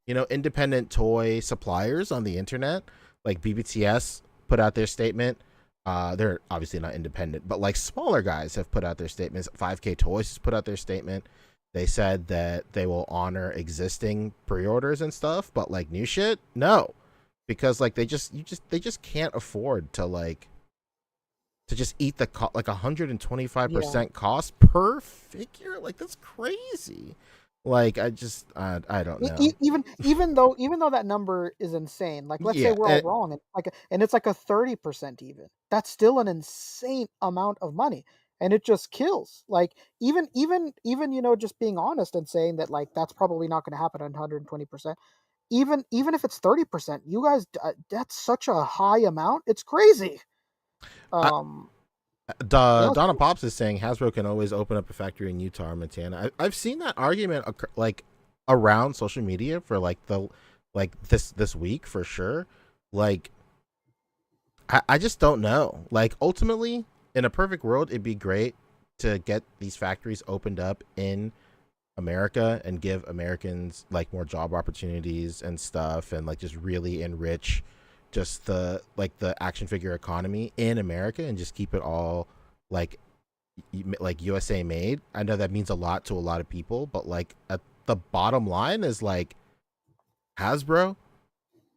independent toy suppliers on the internet. Like BBTS put out their statement. They're obviously not independent, but like smaller guys have put out their statements. 5K Toys has put out their statement. They said that they will honor existing pre-orders and stuff, but like new shit, no, because like they just can't afford to just eat the like 125% cost per figure. Like, that's crazy. Like, I don't know. Even though that number is insane, like, let's say we're all wrong, and it's like a 30% even. That's still an insane amount of money, and it just kills. Like, even just being honest and saying that, like, that's probably not going to happen at 120%. Even if it's 30%, you guys, that's such a high amount. It's crazy. Donna Pops is saying Hasbro can always open up a factory in Utah or Montana. I've seen that argument like around social media for like this week for sure. Like, I just don't know. Like, ultimately, in a perfect world, it'd be great to get these factories opened up in America and give Americans like more job opportunities and stuff, and like just really enrich just the action figure economy in America and just keep it all like USA made. I know that means a lot to a lot of people, but like at the bottom line is like Hasbro,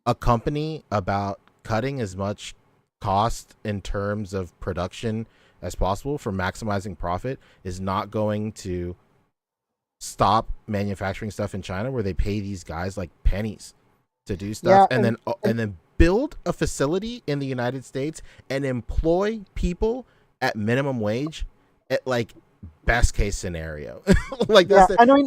a company about cutting as much cost in terms of production as possible for maximizing profit, is not going to stop manufacturing stuff in China where they pay these guys like pennies to do stuff, and then build a facility in the United States and employ people at minimum wage at like best case scenario. Like, that's I mean,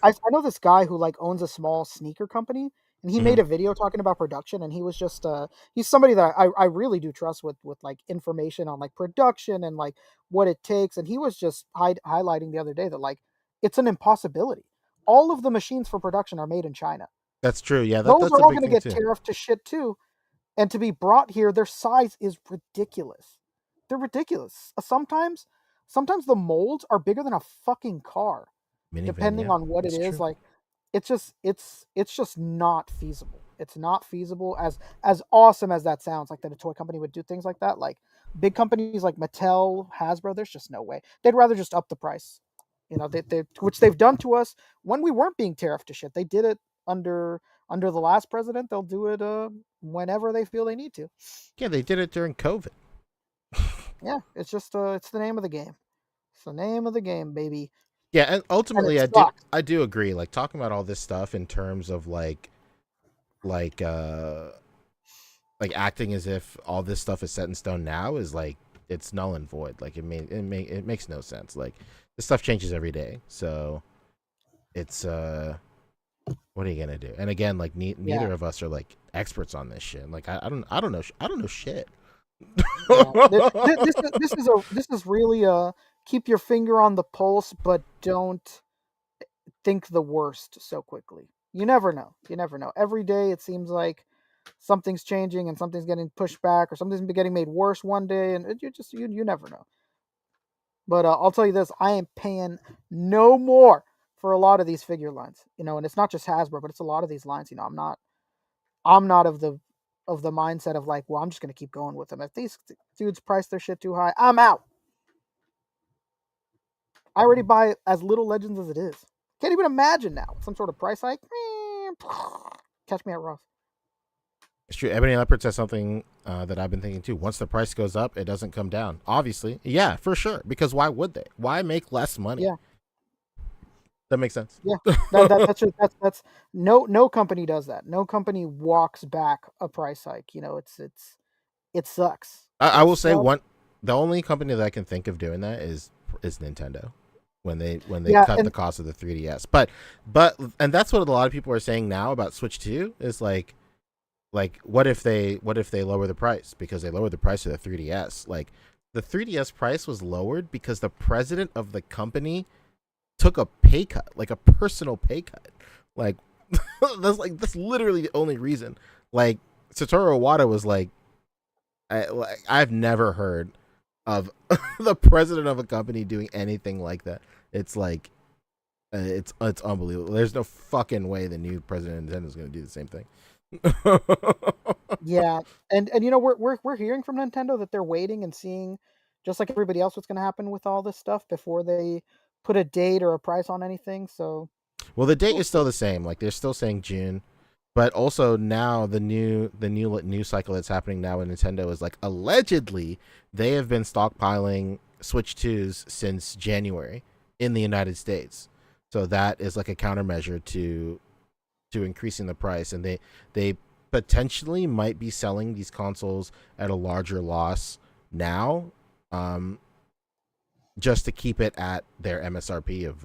I know this guy who like owns a small sneaker company, and he made a video talking about production, and he was just he's somebody that I really do trust with like information on like production and like what it takes, and he was just highlighting the other day that like it's an impossibility. All of the machines for production are made in China. That's true. Yeah, Those that's are a all big going to thing get too. tariffed to shit too, and to be brought here, their size is ridiculous. They're ridiculous. Sometimes the molds are bigger than a fucking car, Minivan, depending yeah, on what it that's is. true. Like, it's just not feasible. It's not feasible. As awesome as that sounds, like that a toy company would do things like that. Like big companies like Mattel, Hasbro, there's just no way. They'd rather just up the price. Which they've done to us when we weren't being tariffed to shit. They did it under the last president. They'll do it whenever they feel they need to. Yeah, they did it during COVID. Yeah, it's just it's the name of the game. It's the name of the game, baby. Yeah, and ultimately, And I do agree. Like, talking about all this stuff in terms of like acting as if all this stuff is set in stone now is like, it's null and void. Like, it makes no sense. Like, this stuff changes every day, so it's what are you gonna do? And again, like, neither of us are like experts on this shit. Like, I don't know shit. This is really keep your finger on the pulse, but don't think the worst so quickly. You never know. Every day it seems like something's changing and something's getting pushed back, or something's getting made worse one day, and you never know. But I'll tell you this: I am paying no more for a lot of these figure lines. And it's not just Hasbro, but it's a lot of these lines. I'm not of the mindset of like, well, I'm just gonna keep going with them. If these dudes price their shit too high, I'm out. I already buy as little Legends as it is. Can't even imagine now some sort of price hike. Catch me at Ross. It's true. Ebony Leopard says something that I've been thinking too. Once the price goes up, it doesn't come down. Obviously, yeah, for sure. Because why would they? Why make less money? Yeah. That makes sense. Yeah, that's no company does that. No company walks back a price hike. You know, it sucks. I will say the only company that I can think of doing that is Nintendo when they cut the cost of the 3DS. But and that's what a lot of people are saying now about Switch 2 is like what if they lower the price, because they lowered the price of the 3DS. Like the 3DS price was lowered because the president of the company took a pay cut, like a personal pay cut. Like that's literally the only reason. Like Satoru Iwata was like, I've never heard of the president of a company doing anything like that. It's like it's unbelievable. There's no fucking way the new president of Nintendo is going to do the same thing. Yeah, and you know we're hearing from Nintendo that they're waiting and seeing, just like everybody else, what's going to happen with all this stuff before they put a date or a price on anything. So, well, the date is still the same. Like they're still saying June, but also now the new news cycle that's happening now in Nintendo is like allegedly they have been stockpiling Switch 2s since January in the United States. So that is like a countermeasure to increasing the price, and they potentially might be selling these consoles at a larger loss now, just to keep it at their MSRP of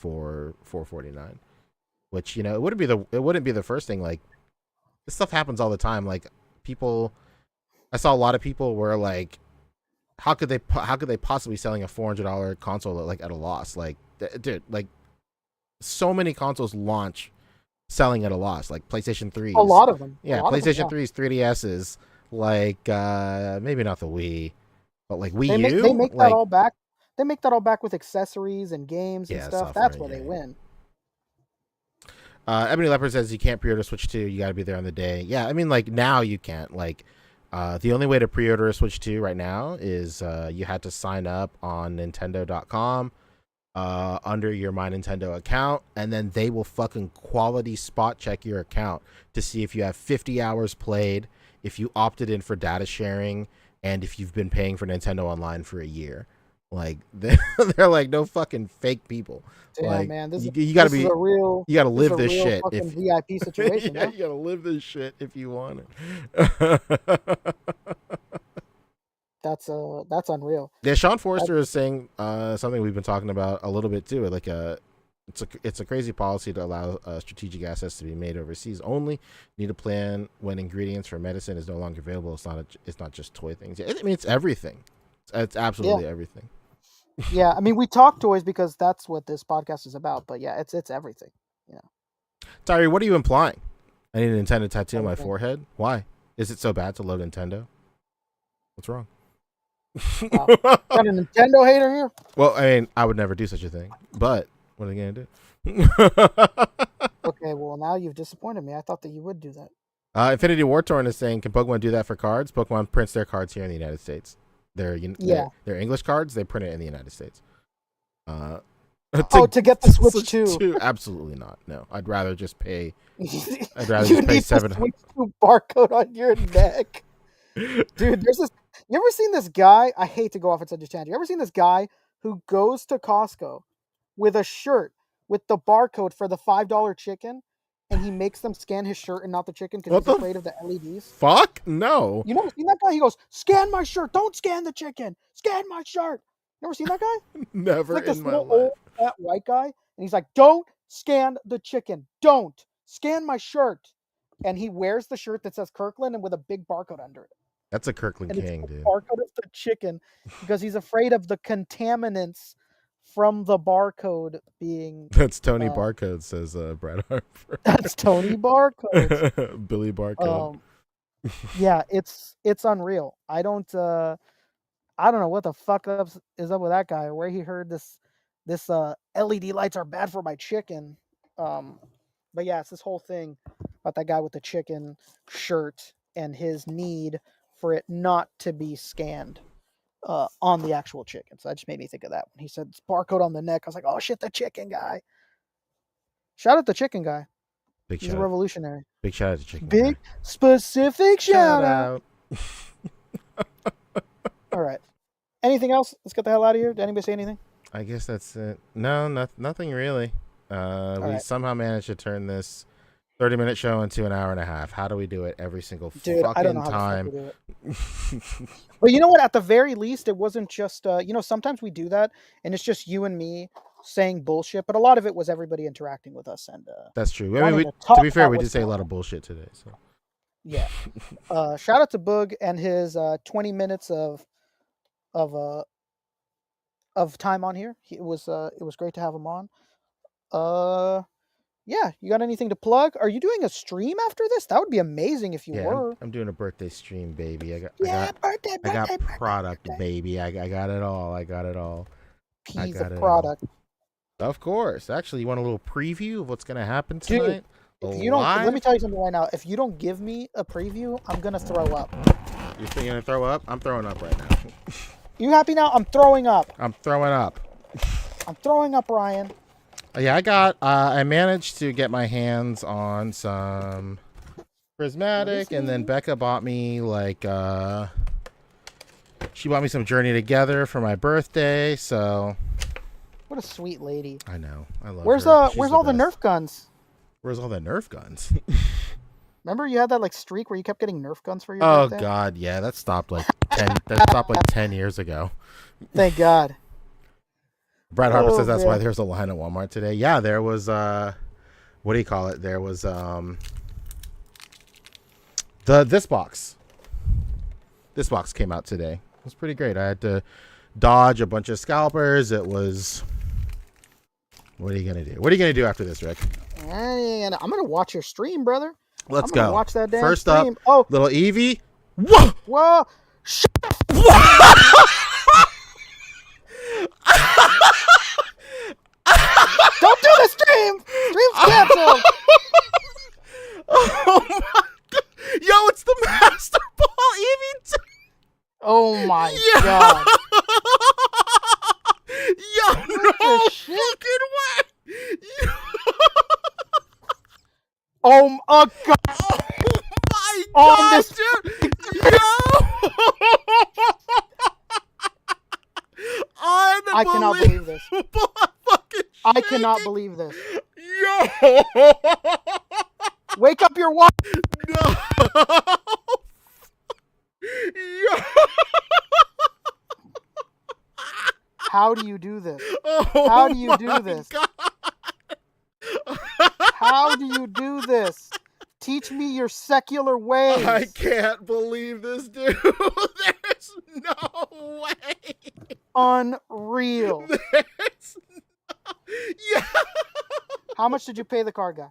$449, which, you know, it wouldn't be the first thing. Like this stuff happens all the time. Like I saw a lot of people were like, how could they possibly selling a $400 console like at a loss? Like dude, like so many consoles launch selling at a loss, like PlayStation 3s. A lot of them. Yeah, PlayStation 3s, 3DSs, like maybe not the Wii, but like Wii U. They make that all back. They make that all back with accessories and games and stuff. Software, that's where they win. Ebony Leopard says you can't pre-order Switch 2. You got to be there on the day. Yeah, I mean, like now you can't. Like the only way to pre-order a Switch 2 right now is you had to sign up on Nintendo.com. Under your My Nintendo account, and then they will fucking quality spot check your account to see if you have 50 hours played, if you opted in for data sharing, and if you've been paying for Nintendo Online for a year. Like they're like no fucking fake people. Yeah, like, man, you gotta be a real. You gotta live this real shit. Fucking VIP situation. Yeah, you gotta live this shit if you want it. That's unreal. Yeah, Sean Forrester is saying something we've been talking about a little bit too. Like it's a crazy policy to allow strategic assets to be made overseas only. Need a plan when ingredients for medicine is no longer available. It's not just toy things. I mean, it's everything. It's absolutely everything. Yeah, I mean, we talk toys because that's what this podcast is about. But yeah, it's everything. Yeah. Tyree, what are you implying? I need a Nintendo tattoo on my forehead. Why? Is it so bad to love Nintendo? What's wrong? Wow. Got a Nintendo hater here? Well, I mean, I would never do such a thing, but what are they gonna do? Okay, well now you've disappointed me. I thought that you would do that. Infinity War Torn is saying, can Pokemon do that for cards? Pokemon prints their cards here in the United States. Their English cards, they print it in the United States. To get the Switch 2. Absolutely not. No, I'd rather just pay. I'd rather just pay $700 barcode on your neck. Dude, there's this. You ever seen this guy? I hate to go off at such a tangent. You ever seen this guy who goes to Costco with a shirt with the barcode for the $5 chicken, and he makes them scan his shirt and not the chicken because he's afraid of the LEDs? Fuck no. You never seen that guy? He goes, "Scan my shirt. Don't scan the chicken. Scan my shirt." Never seen that guy? Never like in my life. Old fat white guy, and he's like, "Don't scan the chicken. Don't scan my shirt." And he wears the shirt that says Kirkland and with a big barcode under it. That's a Kirkland and King, it's dude. Barcode of the chicken because he's afraid of the contaminants from the barcode being. That's Tony Barcode, says Brad Harper. That's Tony Barcode. Billy Barcode. Yeah, it's unreal. I don't know what the fuck is up with that guy, or where he heard this LED lights are bad for my chicken. But yeah, it's this whole thing about that guy with the chicken shirt and his need for it not to be scanned on the actual chicken. So that just made me think of that when he said barcode on the neck. I was like, oh shit, the chicken guy. Shout out the chicken guy. He's a revolutionary. Big shout out to Chicken Big Guy. specific shout out. All right. Anything else? Let's get the hell out of here. Did anybody say anything? I guess that's it. No, nothing really. We right. somehow managed to turn this 30-minute show into an hour and a half. How do we do it every single Dude, fucking I don't know how time? the fuck we do it. But you know what? At the very least, it wasn't just, sometimes we do that and it's just you and me saying bullshit, but a lot of it was everybody interacting with us. And that's true. I mean, to be fair, we did say a lot of bullshit today. So yeah. Shout out to Boog and his 20 minutes of time on here. It was great to have him on. Yeah, you got anything to plug? Are you doing a stream after this? That would be amazing if you were. I'm doing a birthday stream, baby. I got birthday, product, birthday. baby. I got it all. Piece of product. Of course. Actually, you want a little preview of what's gonna happen tonight? Dude, if you don't, let me tell you something right now. If you don't give me a preview, I'm gonna throw up. You're gonna throw up? I'm throwing up right now. You happy now? I'm throwing up. I'm throwing up. I'm throwing up, Ryan. Yeah, I managed to get my hands on some prismatic, and then Becca bought me she bought me some Journey Together for my birthday. So what a sweet lady. I know. I love where's her. Where's all the Nerf guns? Where's all the Nerf guns? Remember you had that streak where you kept getting Nerf guns for your birthday? Oh God, yeah, that stopped 10 years ago. Thank God. Brad Harper says that's why there's a line at Walmart today. Yeah, there was what do you call it? There was this box. This box came out today. It was pretty great. I had to dodge a bunch of scalpers. It was. What are you gonna do? What are you gonna do after this, Rick? I'm gonna watch your stream, brother. Let's go. Watch that damn First stream. up, little Evie. Whoa! Whoa! Don't do the stream! Stream's canceled! Oh my God. Yo, it's the Master Ball Evie. Oh my God. Yo, no fucking way. Oh God. Oh my God, dude. Yo. I cannot believe this. I cannot believe this. Yo! Wake up your wife! No! Yo! How do you do this? Oh, how do you do this? God. How do you do this? Teach me your secular ways. I can't believe this, dude. There's no way. Unreal. There's no... Yeah. How much did you pay the car guy?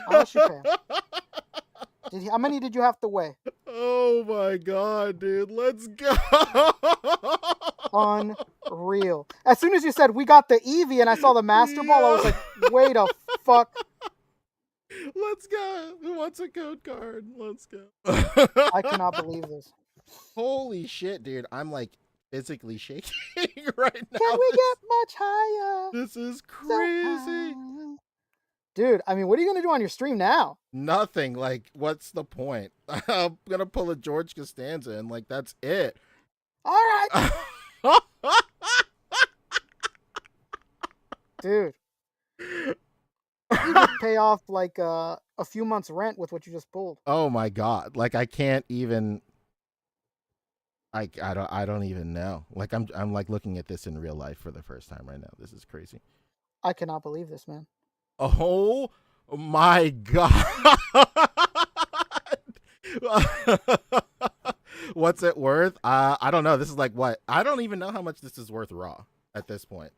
How much did you pay? How many did you have to weigh? Oh my God, dude. Let's go. Unreal. As soon as you said we got the Eevee and I saw the Master Ball, I was like, wait a fuck. Let's go. Who wants a code card? Let's go. I cannot believe this. Holy shit, dude. I'm physically shaking right now. Can we get much higher? This is crazy. Dude, I mean, what are you going to do on your stream now? Nothing. What's the point? I'm going to pull a George Costanza and that's it. All right. Dude. You could pay off a few months rent with what you just pulled. Oh my God. I can't even I don't even know. I'm looking at this in real life for the first time right now. This is crazy. I cannot believe this, man. Oh my God. What's it worth? I don't know. This is what? I don't even know how much this is worth raw at this point.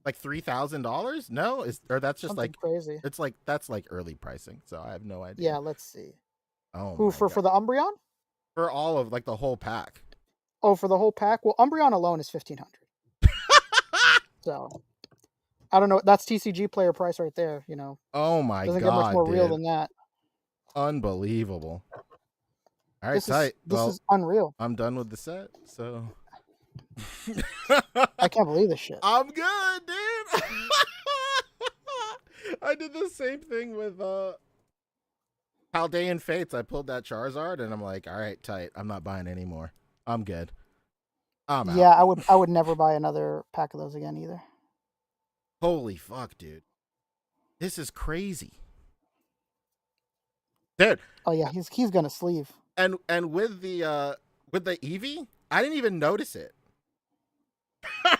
$3,000? No, that's just something crazy. It's that's early pricing, so I have no idea. Yeah, let's see. Oh, who for the Umbreon? For all of the whole pack. Oh, for the whole pack? Well, Umbreon alone is $1,500. So I don't know. That's TCG player price right there. Oh my God! Doesn't get much more real than that. Unbelievable. All right, tight. This is unreal. I'm done with the set, so. I can't believe this shit. I'm good, dude. I did the same thing with Paldean Fates. I pulled that Charizard, and I'm like, all right, tight. I'm not buying anymore. I'm good. I'm Yeah, out. I would never buy another pack of those again either. Holy fuck, dude. This is crazy. Dude. Oh yeah, he's gonna sleeve. And with the Eevee, I didn't even notice it. I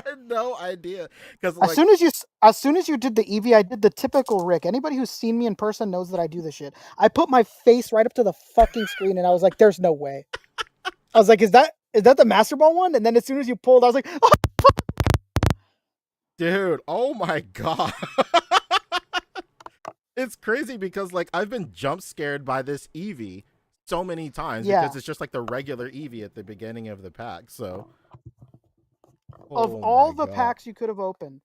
had no idea because As soon as you did the Eevee, I did the typical Rick. Anybody who's seen me in person knows that I do this shit. I put my face right up to the fucking screen, and I was like, "There's no way." I was like, "Is that the Master Ball one?" And then as soon as you pulled, I was like, "Oh, dude, oh my god." It's crazy because like I've been jump scared by this Eevee so many times because it's just like the regular Eevee at the beginning of the pack. So of all the packs you could have opened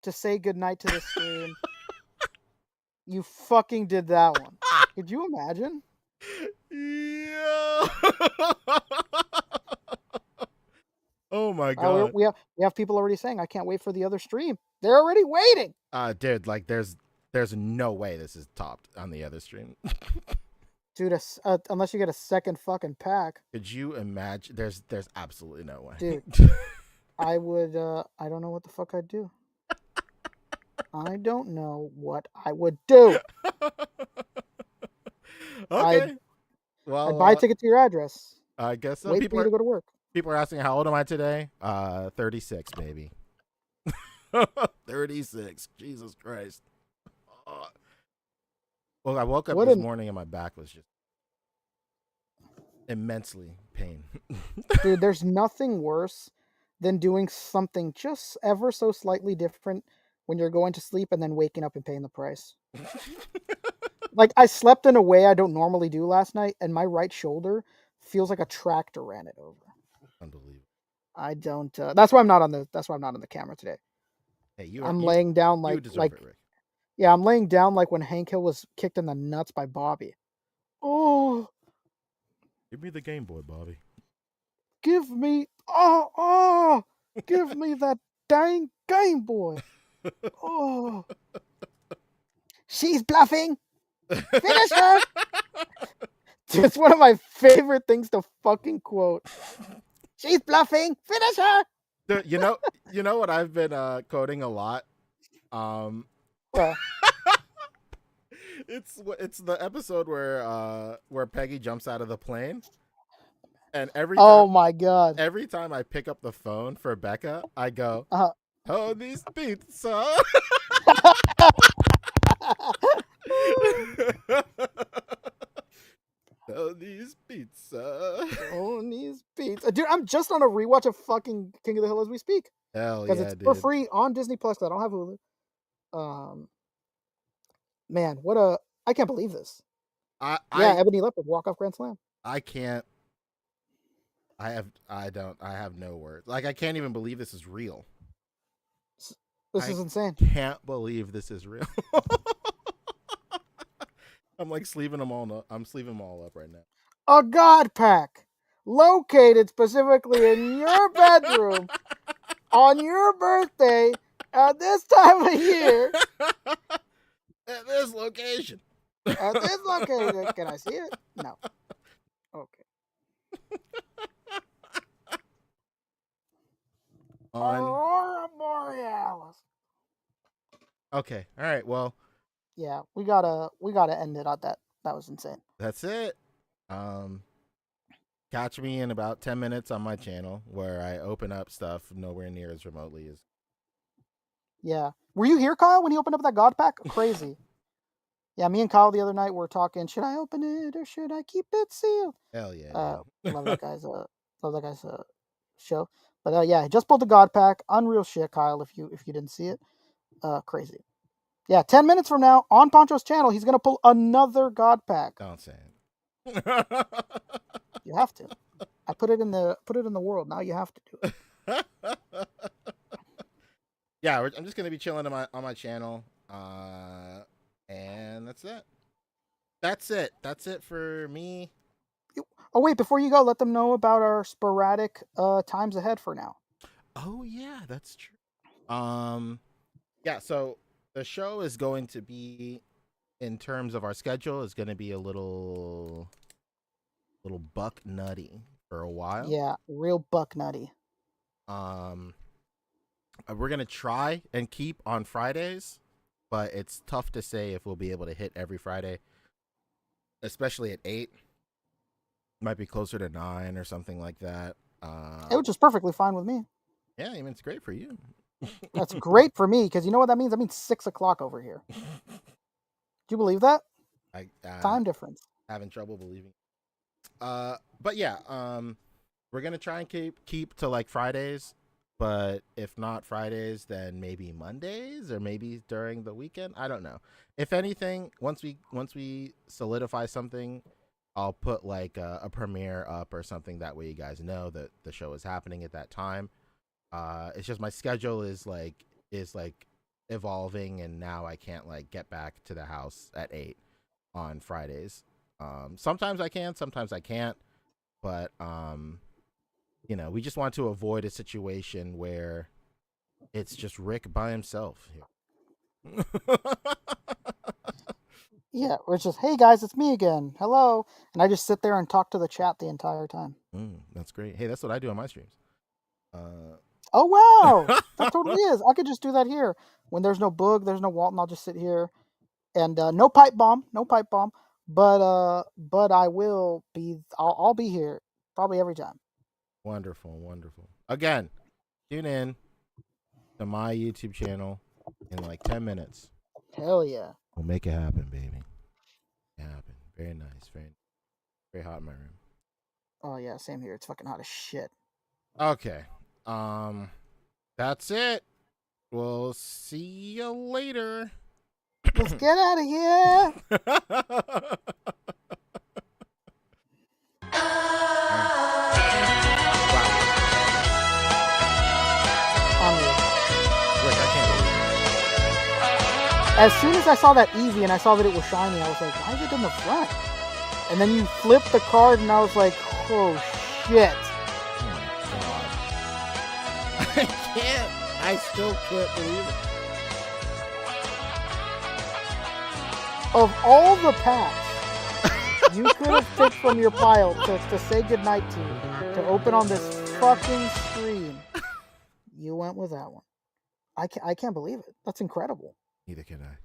to say goodnight to the stream, you fucking did that one. Could you imagine? Yeah. Oh my god. We have people already saying I can't wait for the other stream. They're already waiting. Dude, like there's no way this is topped on the other stream. Dude, unless you get a second fucking pack. Could you imagine? There's absolutely no way. Dude, I would. I don't know what the fuck I'd do. I don't know what I would do. Okay. I'd buy a ticket to your address. I guess so. Wait for you to go to work. People are asking how old am I today? 36, baby. 36. Jesus Christ. Well, I woke up this morning and my back was just immensely pain. Dude, there's nothing worse than doing something just ever so slightly different when you're going to sleep and then waking up and paying the price. Like, I slept in a way I don't normally do last night, and my right shoulder feels like a tractor ran it over. Unbelievable. I don't. That's why I'm not on the camera today. Hey, I'm laying down like it, Rick. Yeah, I'm laying down like when Hank Hill was kicked in the nuts by Bobby. Oh, give me the Game Boy, Bobby. Give me give me that dang Game Boy. Oh, she's bluffing. Finish her. It's one of my favorite things to fucking quote. She's bluffing. Finish her. Dude, you know what I've been quoting a lot. It's the episode where Peggy jumps out of the plane, and my god, every time I pick up the phone for Becca, I go, "Oh, these pizza." Oh, these pizza. Oh, these pizza. Dude, I'm just on a rewatch of fucking King of the Hill as we speak. Hell yeah, because it's for free on Disney Plus. I don't have Hulu. Man, I can't believe this. Ebony Leopard walk off grand slam. I can't. I have no words. Like, I can't even believe this is real. This is insane. Can't believe this is real. I'm like sleeving them all up. I'm sleeving them all up right now. A God pack located specifically in your bedroom on your birthday at this time of year. At this location. At this location. Can I see it? No. Okay. Aurora Borealis. Okay. All right. Well. Yeah, we gotta end it on that. That was insane. That's it. Catch me in about 10 minutes on my channel where I open up stuff nowhere near as remotely as. Yeah. Were you here, Kyle, when he opened up that God pack? Crazy. Yeah, me and Kyle the other night were talking, should I open it or should I keep it sealed? Hell yeah. Love that guy's show. But yeah, just pulled the God pack. Unreal shit, Kyle, if you didn't see it. Crazy. Yeah, 10 minutes from now on Poncho's channel, he's gonna pull another God pack. Don't say it. You have to. I put it in the world. Now you have to do it. Yeah, I'm just gonna be chilling on my channel, and that's it. That's it for me. Oh wait, before you go, let them know about our sporadic times ahead for now. Oh yeah, that's true. Yeah, so the show is going to be, in terms of our schedule, is going to be a little buck nutty for a while. Yeah, real buck nutty. We're gonna try and keep on Fridays, but it's tough to say if we'll be able to hit every Friday, especially at 8. Might be closer to 9 or something like that. It was just perfectly fine with me. Yeah, I mean, it's great for you. That's great for me, because you know what that means? That means 6 o'clock over here. Do you believe that? Time difference. Having trouble believing. But yeah, we're gonna try and keep to like Fridays, but if not Fridays, then maybe Mondays or maybe during the weekend. I don't know. If anything, once we solidify something, I'll put like a premiere up or something. That way you guys know that the show is happening at that time. It's just my schedule is evolving, and now I can't like get back to the house at 8 on Fridays. Sometimes I can, sometimes I can't, but you know, we just want to avoid a situation where it's just Rick by himself here. Yeah, where it's just, hey guys, it's me again. Hello. And I just sit there and talk to the chat the entire time. That's great. Hey, that's what I do on my streams. Oh, wow. That totally is. I could just do that here. When there's no Boog, there's no Walton, I'll just sit here. And no pipe bomb. But I'll be here probably every time. Wonderful. Again, tune in to my YouTube channel in like 10 minutes. Hell yeah. We'll make it happen, baby. Happen. Very nice. Very hot in my room. Oh yeah, same here. It's fucking hot as shit. Okay. That's it. We'll see you later. Let's get out of here. As soon as I saw that Eevee and I saw that it was shiny, I was like, why is it in the front? And then you flip the card and I was like, oh shit. Oh my God. I still can't believe it. Of all the packs you could have picked from your pile to say goodnight to open on this fucking stream, you went with that one. I can't believe it. That's incredible. Neither can I.